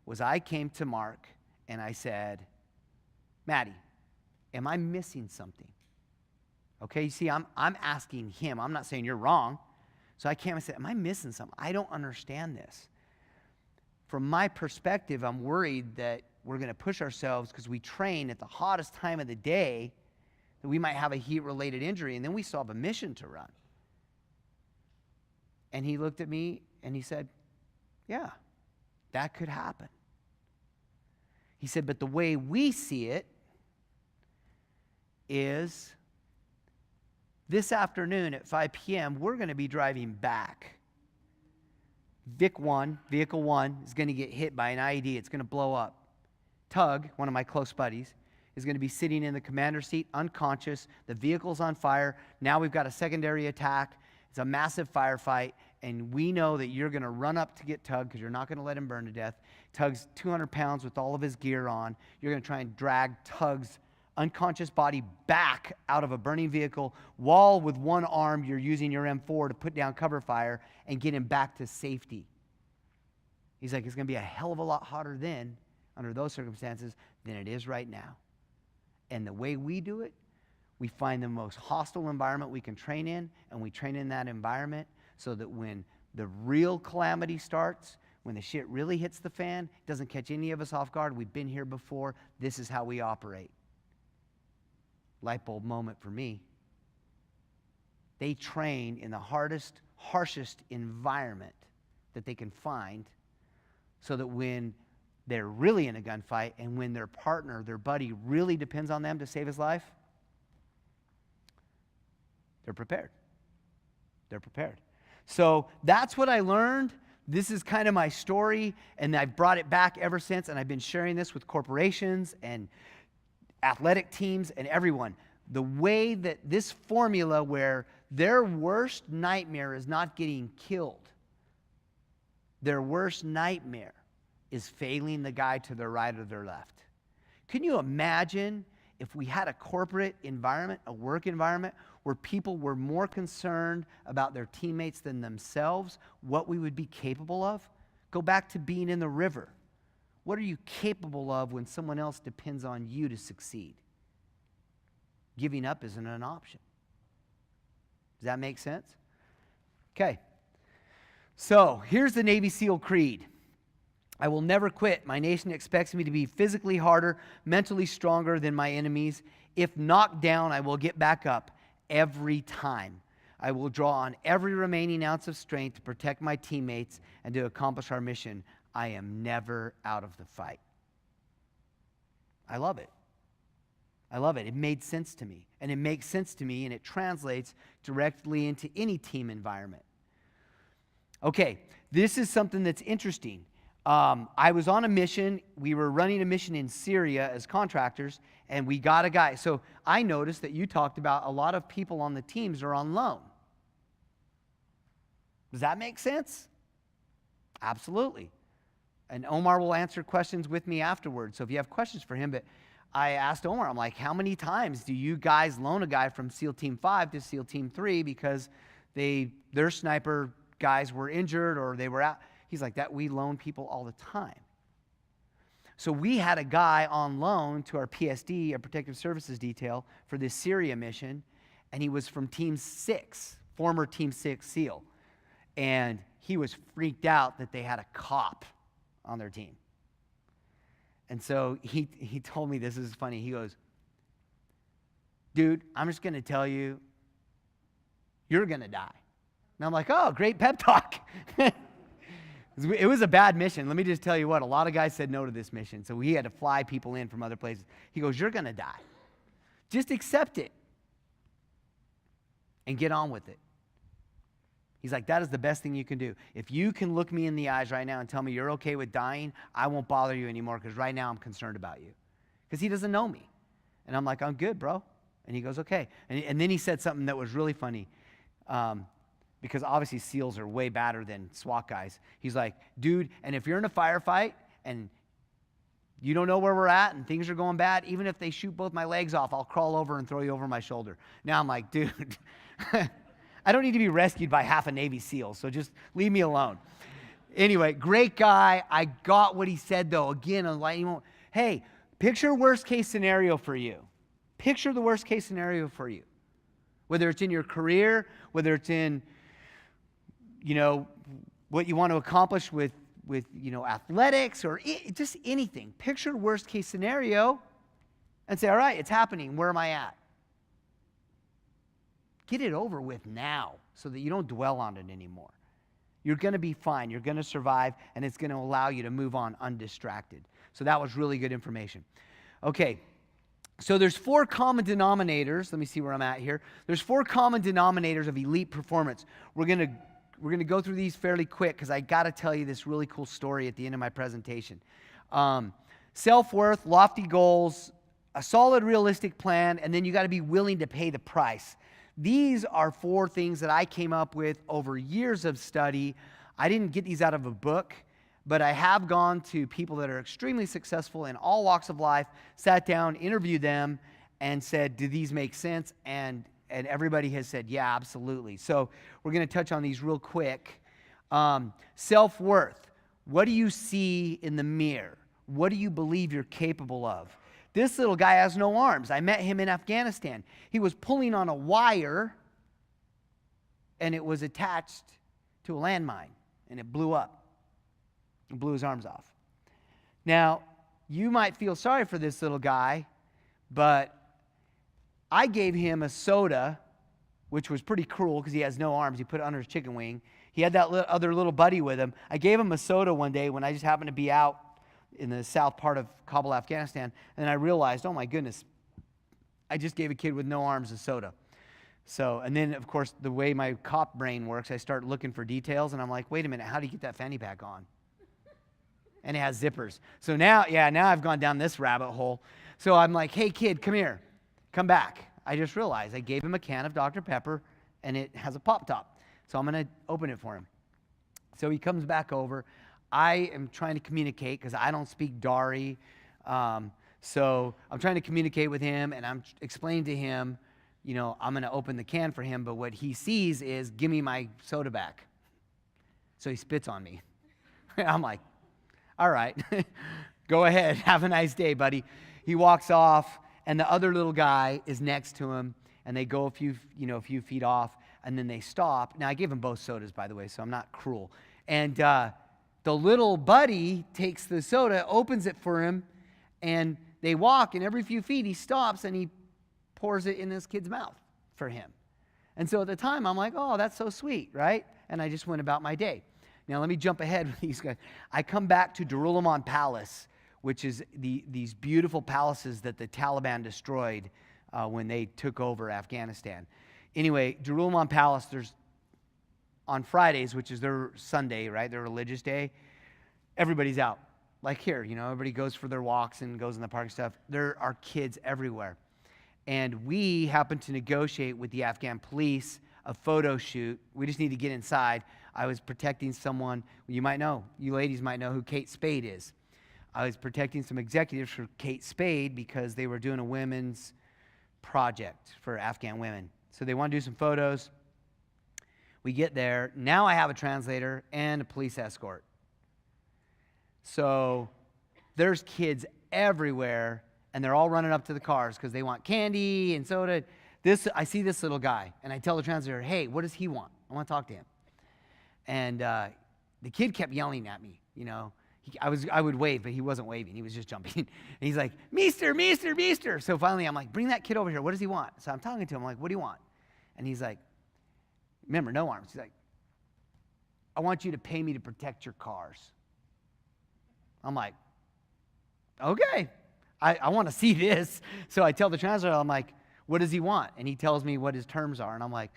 was I came to Mark and I said, Maddie, am I missing something? Okay, you see, I'm asking him. I'm not saying you're wrong. So I came and said, am I missing something? I don't understand this. From my perspective, I'm worried that we're going to push ourselves because we train at the hottest time of the day, that we might have a heat-related injury, and then we still have a mission to run. And he looked at me and he said, yeah, that could happen. He said, but the way we see it is this afternoon at 5 p.m., we're going to be driving back. Vehicle 1 is going to get hit by an IED. It's going to blow up. Tug, one of my close buddies, is going to be sitting in the commander's seat, unconscious. The vehicle's on fire. Now we've got a secondary attack. It's a massive firefight, and we know that you're going to run up to get Tug because you're not going to let him burn to death. Tug's 200 pounds with all of his gear on. You're going to try and drag Tug's unconscious body back out of a burning vehicle while with one arm you're using your M4 to put down cover fire and get him back to safety. He's like, it's going to be a hell of a lot hotter then, under those circumstances, than it is right now. And the way we do it, we find the most hostile environment we can train in, and we train in that environment so that when the real calamity starts, when the shit really hits the fan, it doesn't catch any of us off guard. We've been here before. This is how we operate. Light bulb moment for me. They train in the hardest, harshest environment that they can find so that when they're really in a gunfight and when their partner, their buddy, really depends on them to save his life, they're prepared. They're prepared. So that's what I learned. This is kind of my story, and I've brought it back ever since, and I've been sharing this with corporations and athletic teams and everyone. The way that this formula where their worst nightmare is not getting killed, their worst nightmare is failing the guy to their right or their left. Can you imagine if we had a corporate environment, a work environment, where people were more concerned about their teammates than themselves, what we would be capable of? Go back to being in the river. What are you capable of when someone else depends on you to succeed? Giving up isn't an option. Does that make sense? Okay. So here's the Navy SEAL creed. I will never quit. My nation expects me to be physically harder, mentally stronger than my enemies. If knocked down, I will get back up every time. I will draw on every remaining ounce of strength to protect my teammates and to accomplish our mission. I am never out of the fight. I love it. I love it. It made sense to me. And it makes sense to me, and it translates directly into any team environment. Okay, this is something that's interesting. I was on a mission. We were running a mission in Syria as contractors, and we got a guy. So I noticed that you talked about a lot of people on the teams are on loan. Does that make sense? Absolutely. And Omar will answer questions with me afterwards. So if you have questions for him, but I asked Omar, I'm like, how many times do you guys loan a guy from SEAL Team 5 to SEAL Team 3 because their sniper guys were injured or they were out? He's like, that we loan people all the time. So we had a guy on loan to our PSD, our Protective Services Detail, for this Syria mission, and he was from Team 6, former Team 6 SEAL. And he was freaked out that they had a cop on their team. And so he told me, this is funny, he goes, dude, I'm just going to tell you, you're going to die. And I'm like, oh, great pep talk. It was a bad mission. Let me just tell you what, a lot of guys said no to this mission. So we had to fly people in from other places. He goes, you're going to die. Just accept it and get on with it. He's like, that is the best thing you can do. If you can look me in the eyes right now and tell me you're okay with dying, I won't bother you anymore because right now I'm concerned about you. Because he doesn't know me. And I'm like, I'm good, bro. And he goes, okay. And then he said something that was really funny, because obviously SEALs are way badder than SWAT guys. He's like, dude, and if you're in a firefight and you don't know where we're at and things are going bad, even if they shoot both my legs off, I'll crawl over and throw you over my shoulder. Now I'm like, dude, I don't need to be rescued by half a Navy SEAL, so just leave me alone. Anyway, great guy. I got what he said, though. Again, hey, picture worst case scenario for you. Picture the worst case scenario for you. Whether it's in your career, whether it's in, what you want to accomplish with athletics or just anything. Picture worst case scenario and say, all right, it's happening. Where am I at? Get it over with now so that you don't dwell on it anymore. You're going to be fine. You're going to survive, and it's going to allow you to move on undistracted. So that was really good information. Okay, so there's 4 common denominators. Let me see where I'm at here. There's 4 common denominators of elite performance. We're going to go through these fairly quick because I got to tell you this really cool story at the end of my presentation. Self-worth, lofty goals, a solid, realistic plan, and then you got to be willing to pay the price. These are 4 things that I came up with over years of study. I didn't get these out of a book, but I have gone to people that are extremely successful in all walks of life, sat down, interviewed them, and said, do these make sense? And everybody has said, yeah, absolutely. So we're going to touch on these real quick. Self-worth. What do you see in the mirror? What do you believe you're capable of? This little guy has no arms. I met him in Afghanistan. He was pulling on a wire, and it was attached to a landmine, and it blew up. It blew his arms off. Now, you might feel sorry for this little guy, but I gave him a soda, which was pretty cruel because he has no arms. He put it under his chicken wing. He had that other little buddy with him. I gave him a soda one day when I just happened to be out in the south part of Kabul, Afghanistan, and I realized, oh my goodness, I just gave a kid with no arms a soda. So, and then of course, the way my cop brain works, I start looking for details, and I'm like, wait a minute, how do you get that fanny pack on? And it has zippers. So now I've gone down this rabbit hole. So I'm like, hey kid, come here, come back. I just realized I gave him a can of Dr. Pepper, and it has a pop top. So I'm going to open it for him. So he comes back over. I am trying to communicate because I don't speak Dari. So I'm trying to communicate with him, and I'm explaining to him, I'm going to open the can for him, but what he sees is, give me my soda back. So he spits on me. I'm like, all right, go ahead. Have a nice day, buddy. He walks off, and the other little guy is next to him, and they go a few feet off, and then they stop. Now, I gave them both sodas, by the way, so I'm not cruel. And the little buddy takes the soda, opens it for him, and they walk, and every few feet he stops, and he pours it in this kid's mouth for him. And so at the time, I'm like, oh, that's so sweet, right? And I just went about my day. Now, let me jump ahead with these guys. I come back to Darul Palace, which is these beautiful palaces that the Taliban destroyed when they took over Afghanistan. Anyway, Darul Palace, there's on Fridays, which is their Sunday, right, their religious day, everybody's out. Like here, everybody goes for their walks and goes in the park and stuff. There are kids everywhere. And we happened to negotiate with the Afghan police a photo shoot. We just need to get inside. I was protecting someone, you ladies might know who Kate Spade is. I was protecting some executives for Kate Spade because they were doing a women's project for Afghan women. So they want to do some photos. We get there. Now I have a translator and a police escort. So there's kids everywhere, and they're all running up to the cars because they want candy and soda. I see this little guy, and I tell the translator, hey, what does he want? I want to talk to him. And the kid kept yelling at me, I would wave, but he wasn't waving. He was just jumping. And he's like, Meester, Meester, Meester. So finally, I'm like, bring that kid over here. What does he want? So I'm talking to him. I'm like, what do you want? And he's like, remember, no arms. He's like, I want you to pay me to protect your cars. I'm like, okay. I want to see this. So I tell the translator, I'm like, what does he want? And he tells me what his terms are. And I'm like,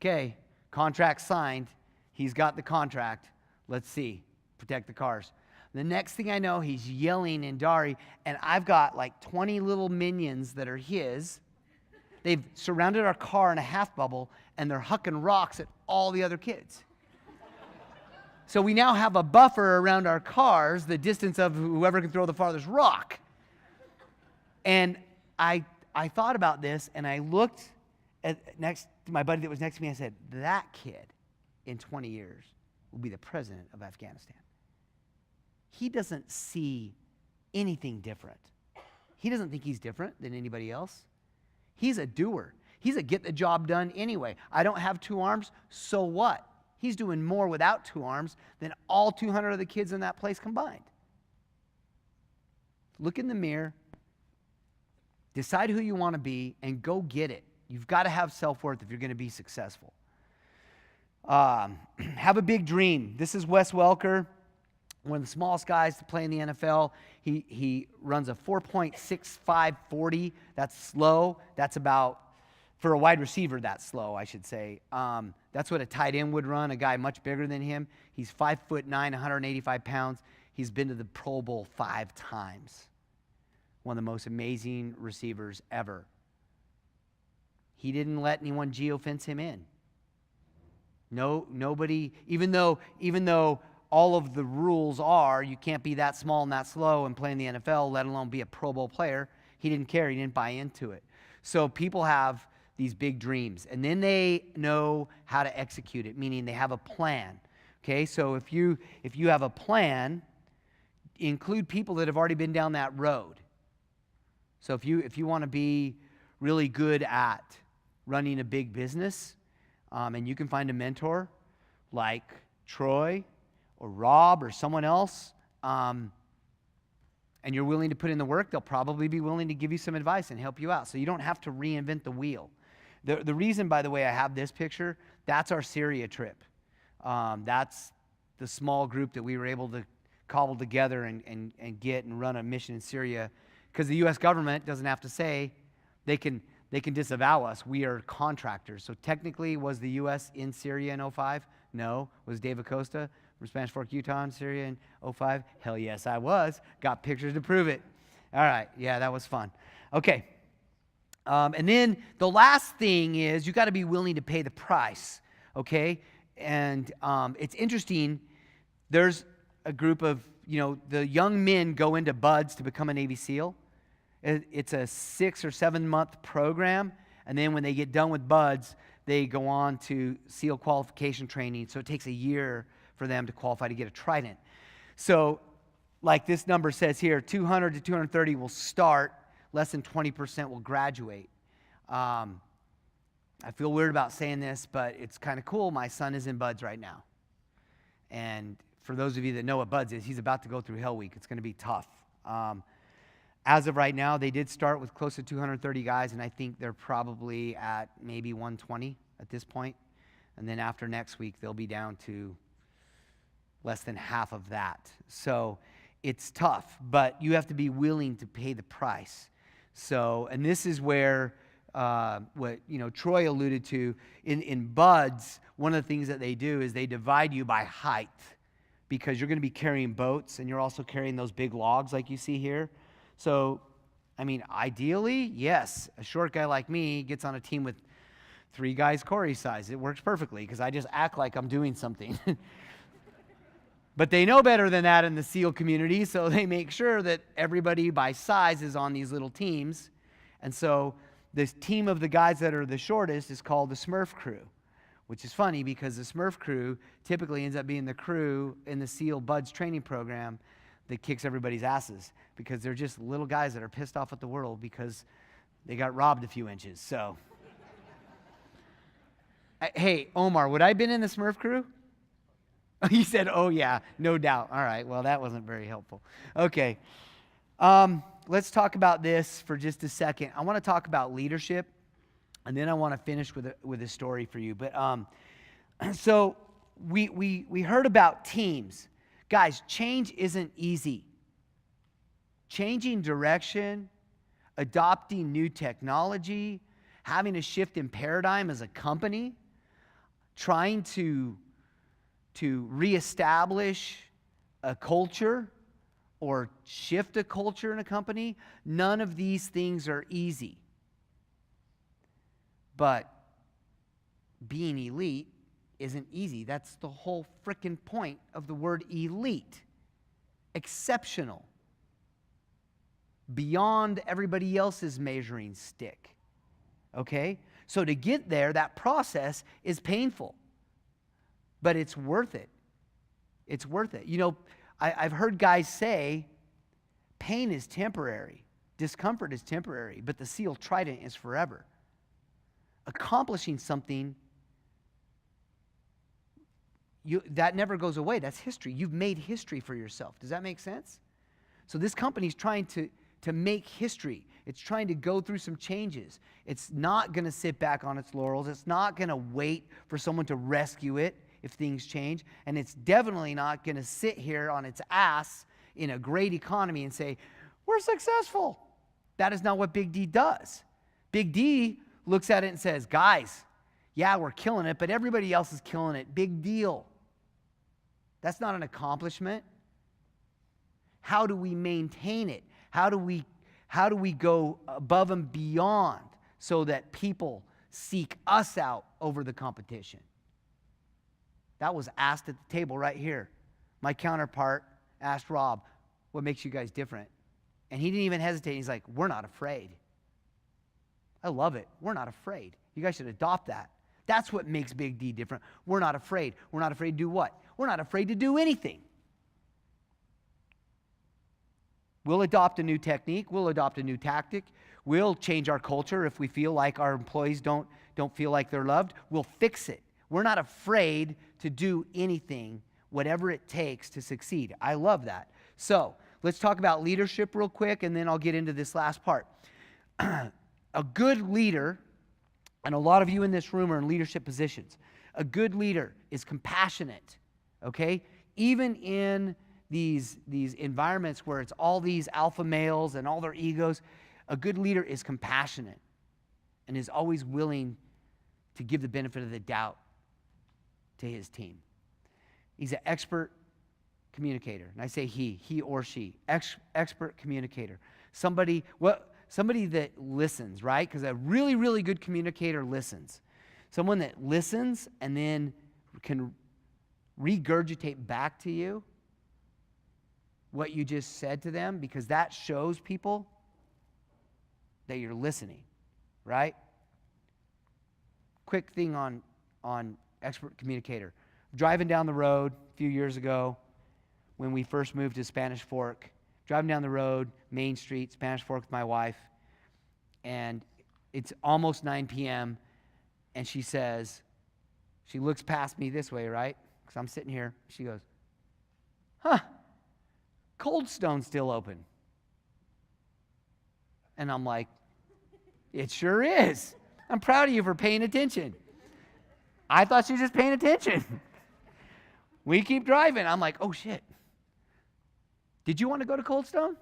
okay, contract signed. He's got the contract. Let's see. Protect the cars. The next thing I know, he's yelling in Dari, and I've got like 20 little minions that are his They've surrounded our car in a half bubble, and they're hucking rocks at all the other kids. So we now have a buffer around our cars, the distance of whoever can throw the farthest rock. And I thought about this, and I looked at my buddy that was next to me, and I said, that kid in 20 years will be the president of Afghanistan. He doesn't see anything different. He doesn't think he's different than anybody else. He's a doer. He's a get the job done anyway. I don't have 2 arms, so what? He's doing more without 2 arms than all 200 of the kids in that place combined. Look in the mirror, decide who you want to be, and go get it. You've got to have self-worth if you're going to be successful. Have a big dream. This is Wes Welker, one of the smallest guys to play in the NFL. He runs a 4.6540. That's slow. That's about, for a wide receiver, that's slow, I should say. That's what a tight end would run, a guy much bigger than him. He's 5'9", 185 pounds. He's been to the Pro Bowl 5 times. One of the most amazing receivers ever. He didn't let anyone geofence him in. No, nobody, even though all of the rules are you can't be that small and that slow and play in the NFL, let alone be a Pro Bowl player, he didn't care. He didn't buy into it. So people have these big dreams, and then they know how to execute it, meaning they have a plan. Okay, so if you have a plan, include people that have already been down that road. So if you want to be really good at running a big business, and you can find a mentor like Troy or Rob or someone else, and you're willing to put in the work, they'll probably be willing to give you some advice and help you out. So you don't have to reinvent the wheel. The reason, by the way, I have this picture, that's our Syria trip. That's the small group that we were able to cobble together and get and run a mission in Syria, because the U.S. government doesn't have to say, they can disavow us. We are contractors. So technically, was the U.S. in Syria in 2005? No. Was Dave Acosta from Spanish Fork, Utah in Syria in 2005? Hell yes, I was. Got pictures to prove it. All right. Yeah, that was fun. Okay. And then the last thing is you got to be willing to pay the price. Okay? And it's interesting. There's a group of, the young men go into BUDS to become a Navy SEAL. It's a 6 or 7 month program, and then when they get done with BUDS, they go on to SEAL qualification training. So it takes a year for them to qualify to get a Trident. So, like this number says here, 200 to 230 will start. Less than 20% will graduate. I feel weird about saying this, but it's kind of cool. My son is in BUDS right now, and for those of you that know what BUDS is, he's about to go through Hell Week. It's going to be tough. As of right now, they did start with close to 230 guys, and I think they're probably at maybe 120 at this point. And then after next week, they'll be down to less than half of that. So it's tough, but you have to be willing to pay the price. So, and this is where what Troy alluded to in BUDS. One of the things that they do is they divide you by height, because you're going to be carrying boats, and you're also carrying those big logs like you see here. So, ideally, yes, a short guy like me gets on a team with 3 guys Corey's size. It works perfectly because I just act like I'm doing something. But they know better than that in the SEAL community, so they make sure that everybody by size is on these little teams. And so this team of the guys that are the shortest is called the Smurf crew, which is funny because the Smurf crew typically ends up being the crew in the SEAL BUDS training program that kicks everybody's asses, because they're just little guys that are pissed off at the world because they got robbed a few inches. So, hey, Omar, would I have been in the Smurf crew? He said, oh, yeah, no doubt. All right, well, that wasn't very helpful. Okay, let's talk about this for just a second. I want to talk about leadership, and then I want to finish with a story for you. But so we heard about teams. Guys, change isn't easy. Changing direction, adopting new technology, having a shift in paradigm as a company, trying to reestablish a culture or shift a culture in a company, none of these things are easy. But being elite isn't easy. That's the whole frickin' point of the word elite. Exceptional. Beyond everybody else's measuring stick. Okay? So to get there, that process is painful. But it's worth it. It's worth it. You know, I've heard guys say, pain is temporary. Discomfort is temporary. But the SEAL trident is forever. Accomplishing something, that never goes away. That's history. You've made history for yourself. Does that make sense? So this company's trying to make history. It's trying to go through some changes. It's not going to sit back on its laurels. It's not going to wait for someone to rescue it if things change. And it's definitely not going to sit here on its ass in a great economy and say, we're successful. That is not what Big D does. Big D looks at it and says, guys, yeah, we're killing it, but everybody else is killing it. Big deal. That's not an accomplishment. How do we maintain it? How do we go above and beyond so that people seek us out over the competition? That was asked at the table right here. My counterpart asked Rob, what makes you guys different? And he didn't even hesitate. He's like, we're not afraid. I love it. We're not afraid. You guys should adopt that. That's what makes Big D different. We're not afraid. We're not afraid to do what? We're not afraid to do anything. We'll adopt a new technique. We'll adopt a new tactic. We'll change our culture if we feel like our employees don't feel like they're loved. We'll fix it. We're not afraid to do anything, whatever it takes to succeed. I love that. So let's talk about leadership real quick, and then I'll get into this last part. A good leader, and a lot of you in this room are in leadership positions. A good leader is compassionate, okay? Even in these environments where it's all these alpha males and all their egos, a good leader is compassionate and is always willing to give the benefit of the doubt to his team. He's an expert communicator. And I say he or she, expert communicator. Somebody that listens, right? Because a really, really good communicator listens. Someone that listens and then can regurgitate back to you what you just said to them, because that shows people that you're listening, right? Quick thing on expert communicator. Driving down the road a few years ago when we first moved to Spanish Fork, driving down the road, Main Street, Spanish Fork with my wife, and it's almost 9 p.m., and she looks past me this way, right? Because I'm sitting here. She goes, Cold Stone's still open. And I'm like, it sure is. I'm proud of you for paying attention. I thought she was just paying attention. We keep driving. I'm like, oh, shit. Did you want to go to Cold Stone?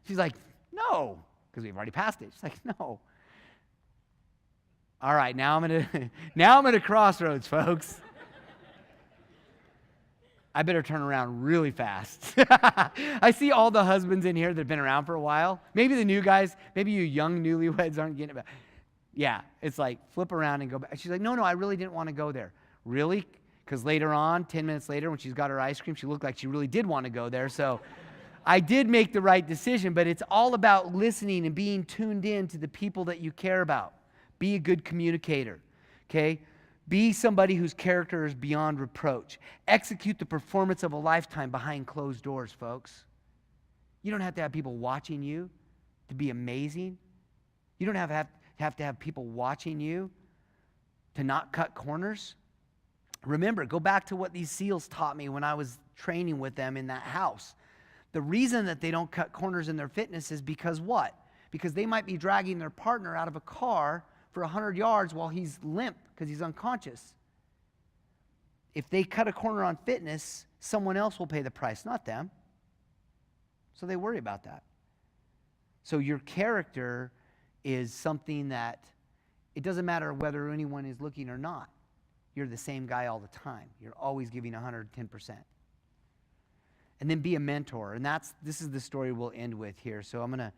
She's like, no, because we've already passed it. She's like, no. All right, now I'm at a crossroads, folks. I better turn around really fast. I see all the husbands in here that have been around for a while. Maybe the new guys, maybe you young newlyweds aren't getting it. Yeah, it's like flip around and go back. She's like, no, I really didn't want to go there. Really? Because later on, 10 minutes later, when she's got her ice cream, she looked like she really did want to go there. So I did make the right decision, but it's all about listening and being tuned in to the people that you care about. Be a good communicator, okay? Be somebody whose character is beyond reproach. Execute the performance of a lifetime behind closed doors, folks. You don't have to have people watching you to be amazing. You don't have to have people watching you to not cut corners. Remember, go back to what these SEALs taught me when I was training with them in that house. The reason that they don't cut corners in their fitness is because what? Because they might be dragging their partner out of a car for 100 yards while he's limp because he's unconscious. If they cut a corner on fitness, someone else will pay the price, not them. So they worry about that. So your character is something that it doesn't matter whether anyone is looking or not. You're the same guy all the time. You're always giving 110%. And then be a mentor. And this is the story we'll end with here. So I'm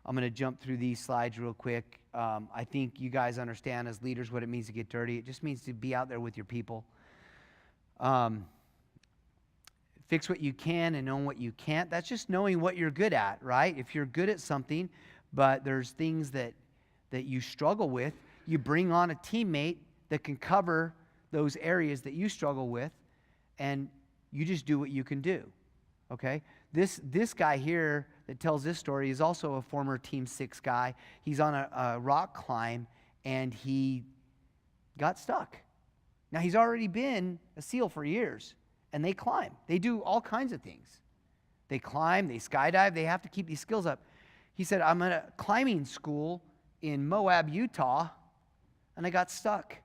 I'm going to jump through these slides real quick. I think you guys understand as leaders what it means to get dirty. It just means to be out there with your people. Fix what you can and own what you can't. That's just knowing what you're good at, right? If you're good at something, but there's things that you struggle with, you bring on a teammate that can cover those areas that you struggle with, and you just do what you can do, okay? This guy here that tells this story is also a former Team 6 guy. He's on a rock climb, and he got stuck. Now, he's already been a SEAL for years, and they climb. They do all kinds of things. They climb, they skydive, they have to keep these skills up. He said, I'm at a climbing school in Moab, Utah, and I got stuck.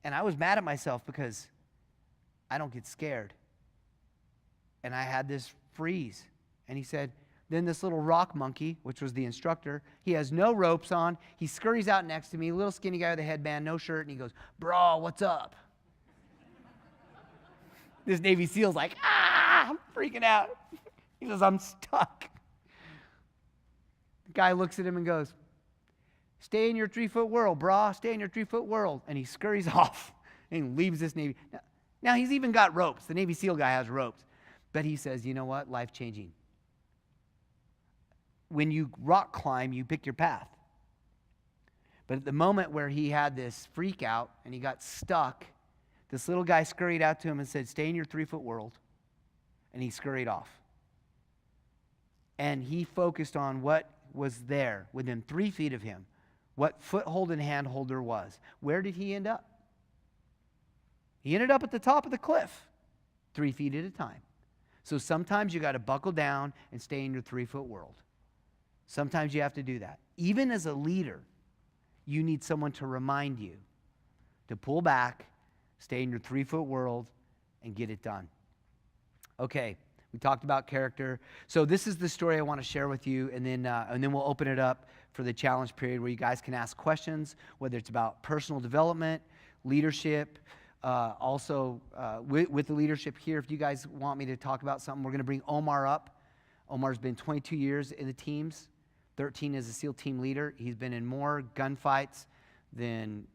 And I was mad at myself because I don't get scared. And I had this freeze. And he said, then this little rock monkey, which was the instructor, he has no ropes on. He scurries out next to me, little skinny guy with a headband, no shirt, and he goes, bro, what's up? This Navy SEAL's like, I'm freaking out. He says, I'm stuck. The guy looks at him and goes, stay in your 3-foot world, brah. Stay in your 3-foot world. And he scurries off and leaves this Navy. Now, he's even got ropes. The Navy SEAL guy has ropes. But he says, you know what? Life-changing. When you rock climb, you pick your path. But at the moment where he had this freak out and he got stuck, this little guy scurried out to him and said, stay in your 3-foot world. And he scurried off. And he focused on what was there within 3 feet of him, what foothold and handhold there was. Where did he end up? He ended up at the top of the cliff, 3 feet at a time. So sometimes you got to buckle down and stay in your 3-foot world. Sometimes you have to do that. Even as a leader, you need someone to remind you to pull back, stay in your 3-foot world, and get it done. Okay, we talked about character. So this is the story I want to share with you, and then we'll open it up for the challenge period where you guys can ask questions, whether it's about personal development, leadership. Also, with the leadership here, if you guys want me to talk about something, we're going to bring Omar up. Omar's been 22 years in the teams, 13 as a SEAL team leader. He's been in more gunfights than,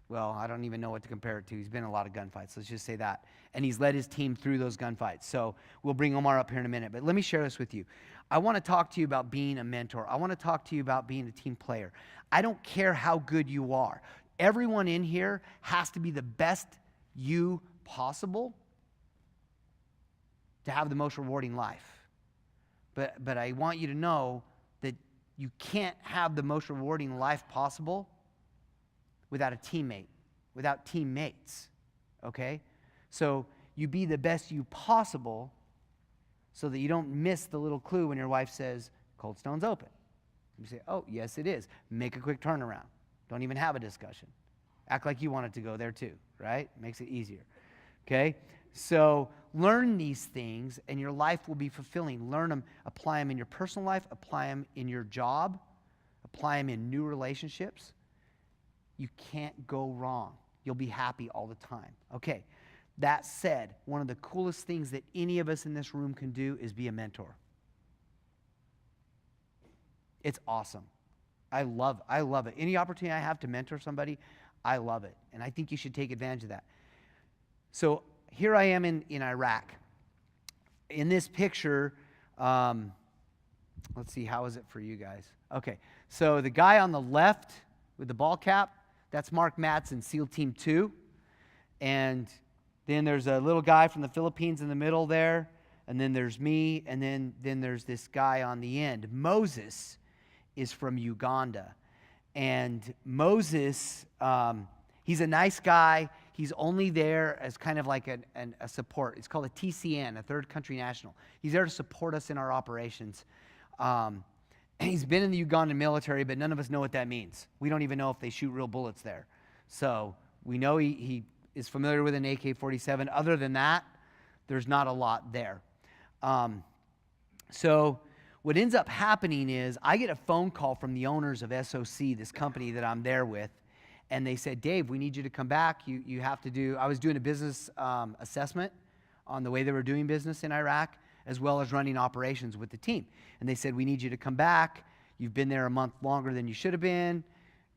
well, I don't even know what to compare it to. He's been in a lot of gunfights, let's just say that. And he's led his team through those gunfights. So we'll bring Omar up here in a minute. But let me share this with you. I want to talk to you about being a mentor. I want to talk to you about being a team player. I don't care how good you are. Everyone in here has to be the best you possible to have the most rewarding life. But I want you to know that you can't have the most rewarding life possible without a teammate, without teammates, okay? So you be the best you possible so that you don't miss the little clue when your wife says, Cold Stone's open. You say, oh, yes, it is. Make a quick turnaround. Don't even have a discussion. Act like you want it to go there too, right? Makes it easier, okay? So learn these things and your life will be fulfilling. Learn them, apply them in your personal life, apply them in your job, apply them in new relationships. You can't go wrong. You'll be happy all the time. Okay, that said, one of the coolest things that any of us in this room can do is be a mentor. It's awesome. I love it. Any opportunity I have to mentor somebody, I love it. And I think you should take advantage of that. So here I am in Iraq. In this picture, let's see, how is it for you guys? Okay, so the guy on the left with the ball cap, that's Mark Madsen, SEAL Team 2. And then there's a little guy from the Philippines in the middle there. And then there's me. And then there's this guy on the end. Moses is from Uganda. And Moses, he's a nice guy. He's only there as kind of like a support. It's called a TCN, a third country national. He's there to support us in our operations. And he's been in the Ugandan military, but none of us know what that means. We don't even know if they shoot real bullets there. So we know he is familiar with an AK-47. Other than that, there's not a lot there. So what ends up happening is I get a phone call from the owners of SOC, this company that I'm there with, and they said, Dave, we need you to come back. You have to do, I was doing a business assessment on the way they were doing business in Iraq, as well as running operations with the team. And they said, we need you to come back. You've been there a month longer than you should have been,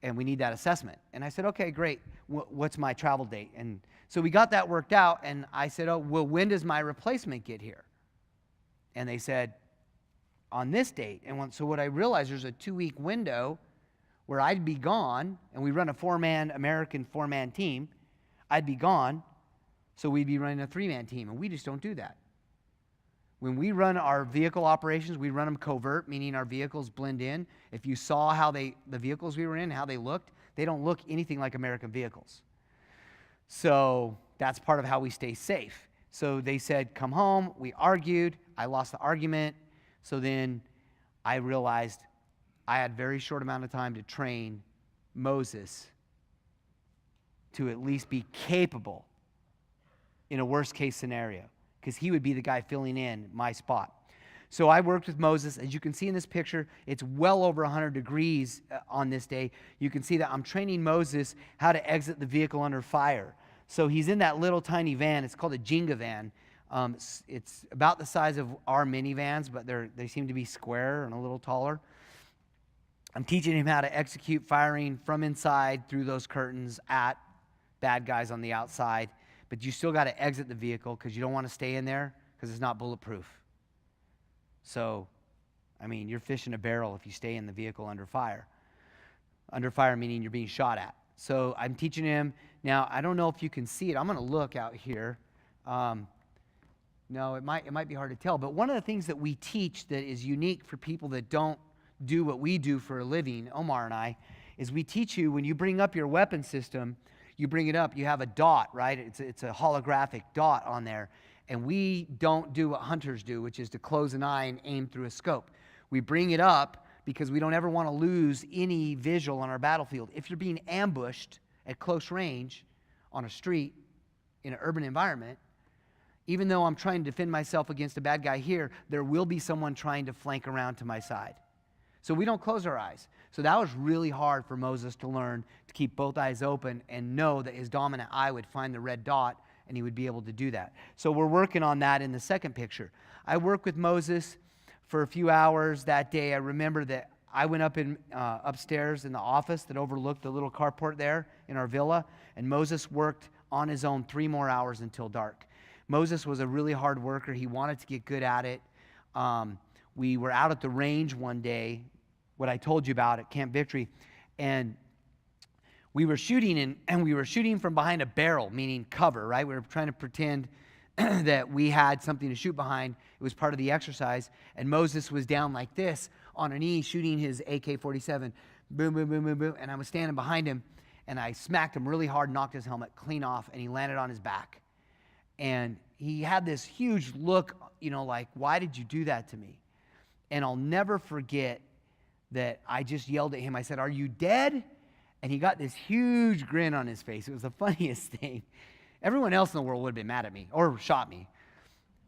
and we need that assessment. And I said, okay, great. What's my travel date? And so we got that worked out, and I said, oh, well, when does my replacement get here? And they said, on this date. And so what I realized, there's a 2-week window where I'd be gone, and we run a American four-man team. I'd be gone, so we'd be running a 3-man team, and we just don't do that. When we run our vehicle operations, we run them covert, meaning our vehicles blend in. If you saw how the vehicles we were in, how they looked, they don't look anything like American vehicles. So that's part of how we stay safe. So they said, come home. We argued. I lost the argument. So then I realized I had a very short amount of time to train Moses to at least be capable in a worst-case scenario, because he would be the guy filling in my spot. So I worked with Moses. As you can see in this picture, it's well over 100 degrees on this day. You can see that I'm training Moses how to exit the vehicle under fire. So he's in that little tiny van. It's called a Jenga van. It's about the size of our minivans, but they seem to be square and a little taller. I'm teaching him how to execute firing from inside through those curtains at bad guys on the outside. But you still got to exit the vehicle because you don't want to stay in there because it's not bulletproof. So, I mean, you're fishing a barrel if you stay in the vehicle under fire. Under fire meaning you're being shot at. So I'm teaching him. Now, I don't know if you can see it. I'm going to look out here. No, it might be hard to tell. But one of the things that we teach that is unique for people that don't do what we do for a living, Omar and I, is we teach you when you bring up your weapon system, you bring it up, you have a dot, right? It's a holographic dot on there. And we don't do what hunters do, which is to close an eye and aim through a scope. We bring it up because we don't ever want to lose any visual on our battlefield. If you're being ambushed at close range on a street in an urban environment, even though I'm trying to defend myself against a bad guy here, there will be someone trying to flank around to my side. So we don't close our eyes. So that was really hard for Moses to learn, to keep both eyes open and know that his dominant eye would find the red dot and he would be able to do that. So we're working on that in the second picture. I worked with Moses for a few hours that day. I remember that I went up upstairs in the office that overlooked the little carport there in our villa, and Moses worked on his own 3 more hours until dark. Moses was a really hard worker. He wanted to get good at it. We were out at the range one day, what I told you about at Camp Victory, and we were shooting, and we were shooting from behind a barrel, meaning cover, right? We were trying to pretend that we had something to shoot behind. It was part of the exercise, and Moses was down like this on a knee shooting his AK-47. Boom, boom, boom, boom, boom, and I was standing behind him, and I smacked him really hard, knocked his helmet clean off, and he landed on his back. And he had this huge look, like, why did you do that to me? And I'll never forget that I just yelled at him. I said, "Are you dead?" And he got this huge grin on his face. It was the funniest thing. Everyone else in the world would have been mad at me or shot me.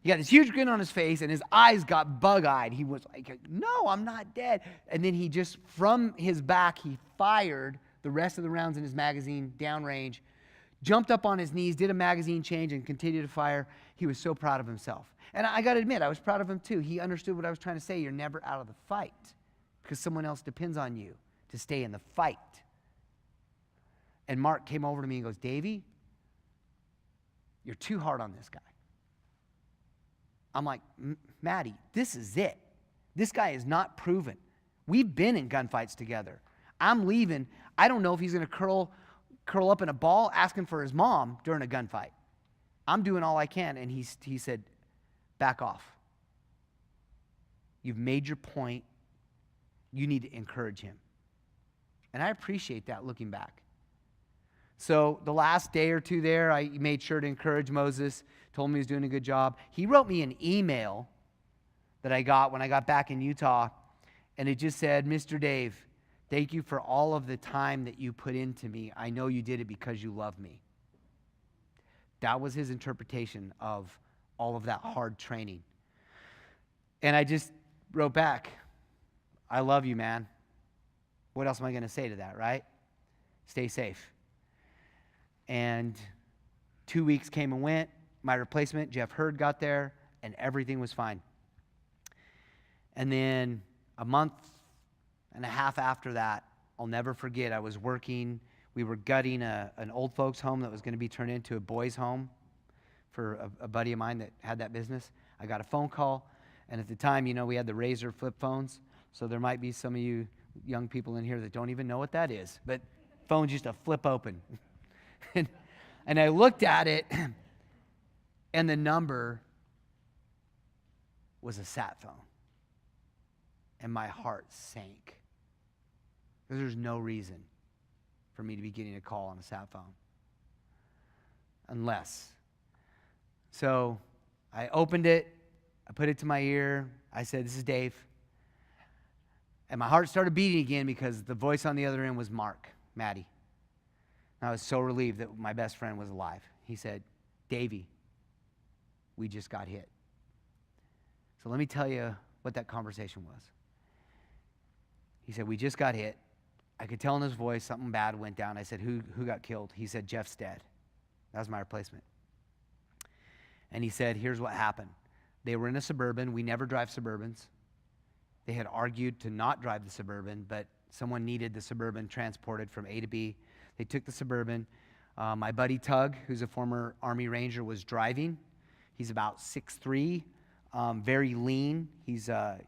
He got this huge grin on his face, and his eyes got bug-eyed. He was like, "No, I'm not dead." And then he just, from his back, he fired the rest of the rounds in his magazine downrange, jumped up on his knees, did a magazine change, and continued to fire. He was so proud of himself. And I got to admit, I was proud of him too. He understood what I was trying to say. You're never out of the fight because someone else depends on you to stay in the fight. And Mark came over to me and goes, "Davey, you're too hard on this guy." I'm like, "Maddie, this is it. This guy is not proven. We've been in gunfights together. I'm leaving. I don't know if he's going to curl up in a ball asking for his mom during a gunfight. I'm doing all I can." And he said, "Back off. You've made your point. You need to encourage him." And I appreciate that looking back. So the last day or two there, I made sure to encourage Moses, told him he was doing a good job. He wrote me an email that I got when I got back in Utah, and it just said, "Mr. Dave, thank you for all of the time that you put into me. I know you did it because you love me." That was his interpretation of all of that hard training. And I just wrote back, "I love you, man." What else am I going to say to that, right? Stay safe. And 2 weeks came and went. My replacement, Jeff Hurd, got there, and everything was fine. And then a month and a half after that, I'll never forget, I was working, we were gutting an old folks home that was going to be turned into a boys' home for a buddy of mine that had that business. I got a phone call, and at the time, we had the Razor flip phones, so there might be some of you young people in here that don't even know what that is, but phones used to flip open. and I looked at it, and the number was a sat phone. And my heart sank. Because there's no reason for me to be getting a call on a sat phone. Unless. So I opened it. I put it to my ear. I said, "This is Dave." And my heart started beating again because the voice on the other end was Maddie. And I was so relieved that my best friend was alive. He said, "Davey, we just got hit." So let me tell you what that conversation was. He said, "We just got hit." I could tell in his voice something bad went down. I said, who got killed? He said, "Jeff's dead." That was my replacement. And he said, "Here's what happened. They were in a Suburban. We never drive Suburbans. They had argued to not drive the Suburban, but someone needed the Suburban transported from A to B. They took the Suburban. My buddy Tug, who's a former Army Ranger, was driving. He's about 6'3", very lean. He's like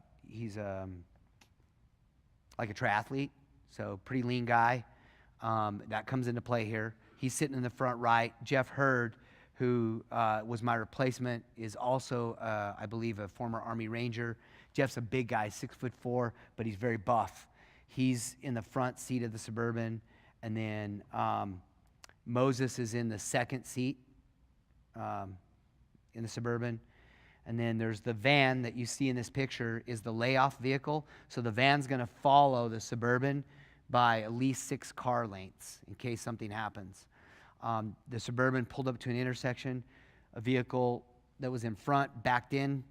a triathlete, so pretty lean guy. That comes into play here. He's sitting in the front right. Jeff Hurd, who was my replacement, is also, I believe, a former Army Ranger. Jeff's a big guy, 6'4", but he's very buff. He's in the front seat of the Suburban, and then Moses is in the second seat in the Suburban. And then there's the van that you see in this picture is the layoff vehicle. So the van's going to follow the Suburban by at least 6 car lengths in case something happens. The Suburban pulled up to an intersection. A vehicle that was in front backed in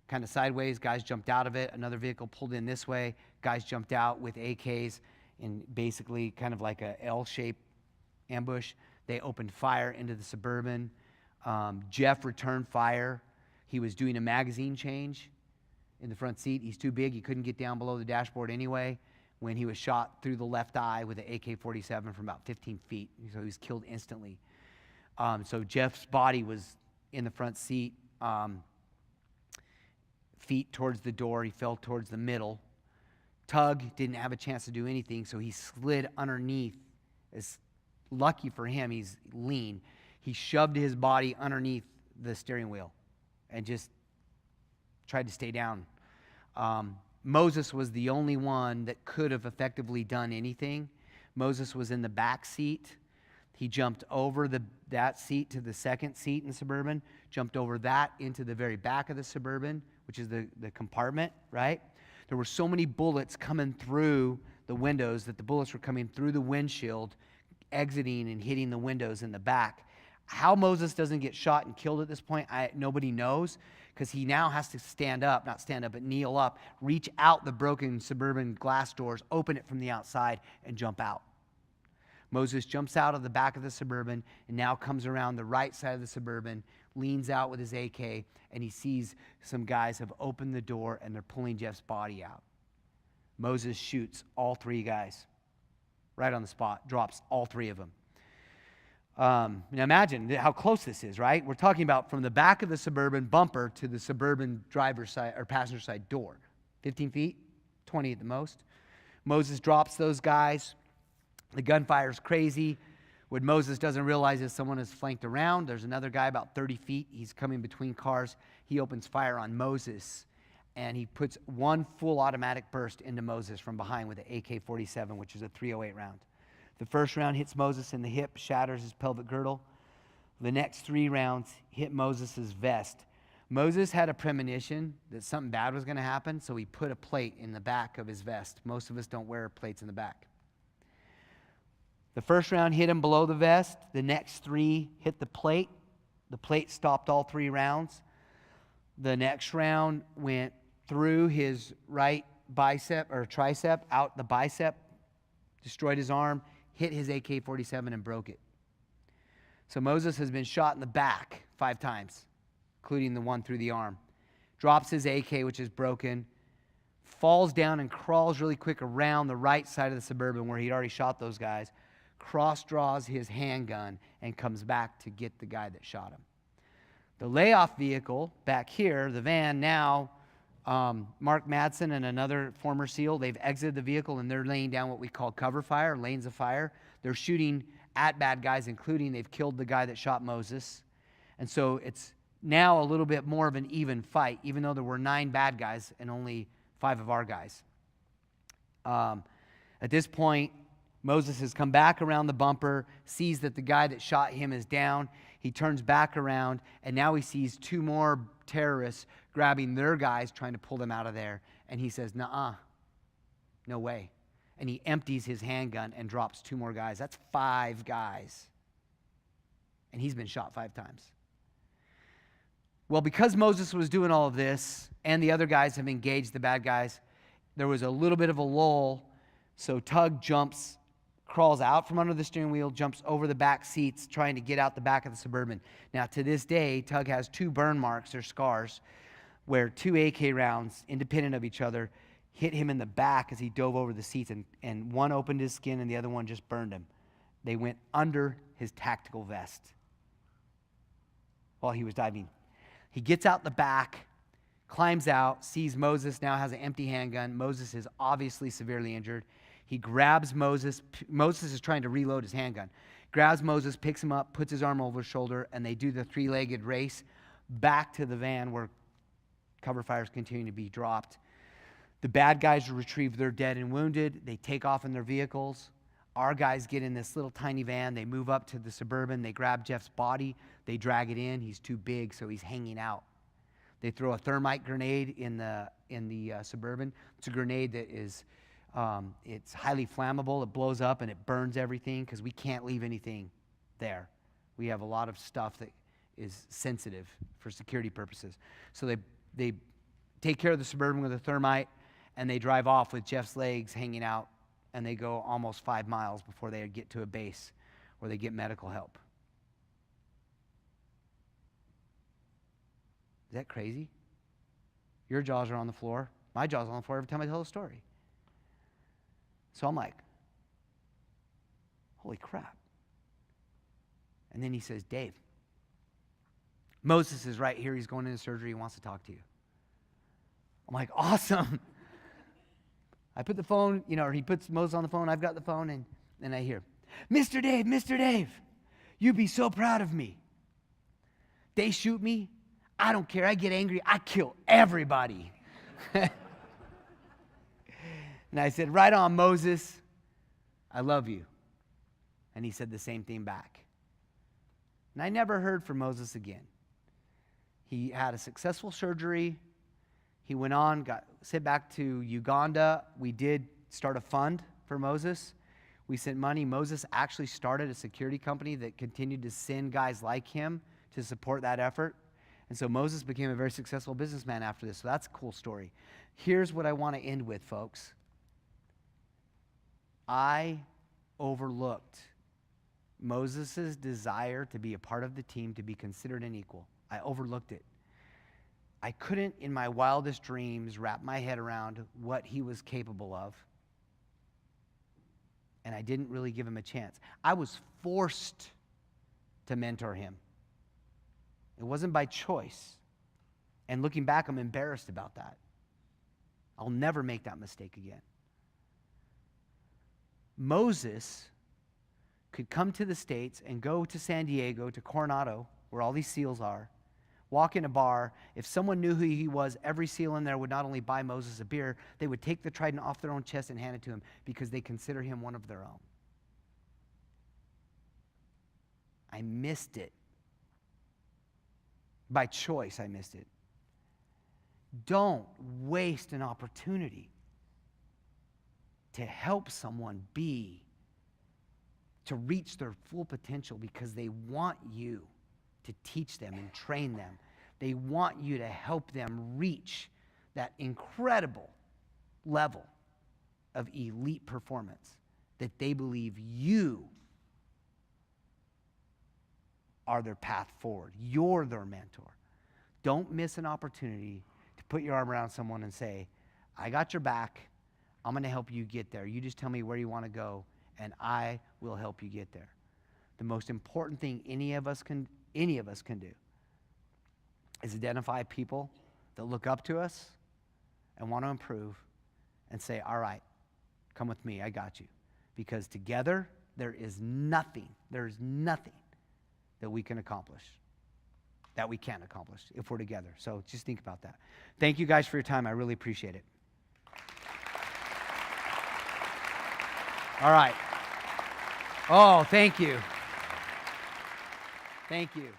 kind of sideways. Guys jumped out of it. Another vehicle pulled in this way. Guys jumped out with AKs in basically kind of like a L-shaped ambush. They opened fire into the Suburban. Jeff returned fire. He was doing a magazine change in the front seat. He's too big. He couldn't get down below the dashboard anyway when he was shot through the left eye with an AK-47 from about 15 feet. So he was killed instantly. So Jeff's body was in the front seat, feet towards the door. He fell towards the middle. Tug didn't have a chance to do anything, so he slid underneath. It's lucky for him, he's lean. He shoved his body underneath the steering wheel and just tried to stay down. Moses was the only one that could have effectively done anything. Moses was in the back seat. He jumped over that seat to the second seat in the Suburban, jumped over that into the very back of the Suburban, which is the compartment, right? There were so many bullets coming through the windows that the bullets were coming through the windshield, exiting and hitting the windows in the back. How Moses doesn't get shot and killed at this point, nobody knows, because he now has to but kneel up, reach out the broken Suburban glass doors, open it from the outside, and jump out. Moses jumps out of the back of the Suburban and now comes around the right side of the Suburban, leans out with his AK, and he sees some guys have opened the door and they're pulling Jeff's body out. Moses shoots all 3 guys right on the spot, drops all 3 of them. Now imagine how close this is, right? We're talking about from the back of the Suburban bumper to the Suburban driver's side or passenger side door. 15 feet, 20 at the most. Moses drops those guys. The gunfire's crazy. What Moses doesn't realize is someone is flanked around. There's another guy about 30 feet. He's coming between cars. He opens fire on Moses, and he puts 1 full automatic burst into Moses from behind with an AK-47, which is a .308 round. The first round hits Moses in the hip, shatters his pelvic girdle. The next 3 rounds hit Moses' vest. Moses had a premonition that something bad was going to happen, so he put a plate in the back of his vest. Most of us don't wear plates in the back. The first round hit him below the vest. The next 3 hit the plate. The plate stopped all 3 rounds. The next round went through his right bicep or tricep, out the bicep, destroyed his arm, hit his AK-47 and broke it. So Moses has been shot in the back 5 times, including the one through the arm. Drops his AK, which is broken, falls down and crawls really quick around the right side of the Suburban where he'd already shot those guys, cross-draws his handgun, and comes back to get the guy that shot him. The layoff vehicle back here, the van now, Mark Madsen and another former SEAL, they've exited the vehicle and they're laying down what we call cover fire, lanes of fire. They're shooting at bad guys, including they've killed the guy that shot Moses. And so it's now a little bit more of an even fight, even though there were 9 bad guys and only 5 of our guys. At this point, Moses has come back around the bumper, sees that the guy that shot him is down. He turns back around, and now he sees 2 more terrorists grabbing their guys, trying to pull them out of there. And he says, "Nuh-uh, no way." And he empties his handgun and drops 2 more guys. That's 5 guys. And he's been shot 5 times. Well, because Moses was doing all of this, and the other guys have engaged the bad guys, there was a little bit of a lull. So Tug crawls out from under the steering wheel, jumps over the back seats, trying to get out the back of the Suburban. Now, to this day, Tug has 2 burn marks or scars where 2 AK rounds, independent of each other, hit him in the back as he dove over the seats, and one opened his skin and the other one just burned him. They went under his tactical vest while he was diving. He gets out the back, climbs out, sees Moses now has an empty handgun. Moses is obviously severely injured. He grabs Moses. Moses is trying to reload his handgun. Grabs Moses, picks him up, puts his arm over his shoulder, and they do the 3-legged race back to the van where cover fires continue to be dropped. The bad guys retrieve their dead and wounded. They take off in their vehicles. Our guys get in this little tiny van. They move up to the Suburban. They grab Jeff's body. They drag it in. He's too big, so he's hanging out. They throw a thermite grenade in the Suburban. It's a grenade that is it's highly flammable. It blows up and it burns everything because we can't leave anything there. We have a lot of stuff that is sensitive for security purposes. So they take care of the Suburban with a thermite, and they drive off with Jeff's legs hanging out, and they go almost 5 miles before they get to a base where they get medical help. Is that crazy? Your jaws are on the floor. My jaws are on the floor every time I tell a story. So I'm like, holy crap. And then he says, "Dave, Moses is right here. He's going into surgery. He wants to talk to you." I'm like, awesome. I put the phone, or he puts Moses on the phone. I've got the phone, and I hear, Mr. Dave, you'd be so proud of me. They shoot me. I don't care. I get angry. I kill everybody. And I said, "Right on, Moses. I love you." And he said the same thing back. And I never heard from Moses again. He had a successful surgery. He went on, got sent back to Uganda. We did start a fund for Moses. We sent money. Moses actually started a security company that continued to send guys like him to support that effort. And so Moses became a very successful businessman after this. So that's a cool story. Here's what I want to end with, folks. I overlooked Moses' desire to be a part of the team, to be considered an equal. I overlooked it. I couldn't, in my wildest dreams, wrap my head around what he was capable of. And I didn't really give him a chance. I was forced to mentor him. It wasn't by choice. And looking back, I'm embarrassed about that. I'll never make that mistake again. Moses could come to the States and go to San Diego, to Coronado, where all these SEALs are, walk in a bar. If someone knew who he was, every SEAL in there would not only buy Moses a beer, they would take the trident off their own chest and hand it to him because they consider him one of their own. I missed it. By choice, I missed it. Don't waste an opportunity to help someone to reach their full potential because they want you to teach them and train them. They want you to help them reach that incredible level of elite performance that they believe you are their path forward. You're their mentor. Don't miss an opportunity to put your arm around someone and say, I got your back. I'm going to help you get there. You just tell me where you want to go, and I will help you get there. The most important thing any of us can do is identify people that look up to us and want to improve and say, all right, come with me, I got you. Because together, there's nothing that we can accomplish, that we can't accomplish if we're together. So just think about that. Thank you guys for your time. I really appreciate it. All right. Oh, thank you. Thank you.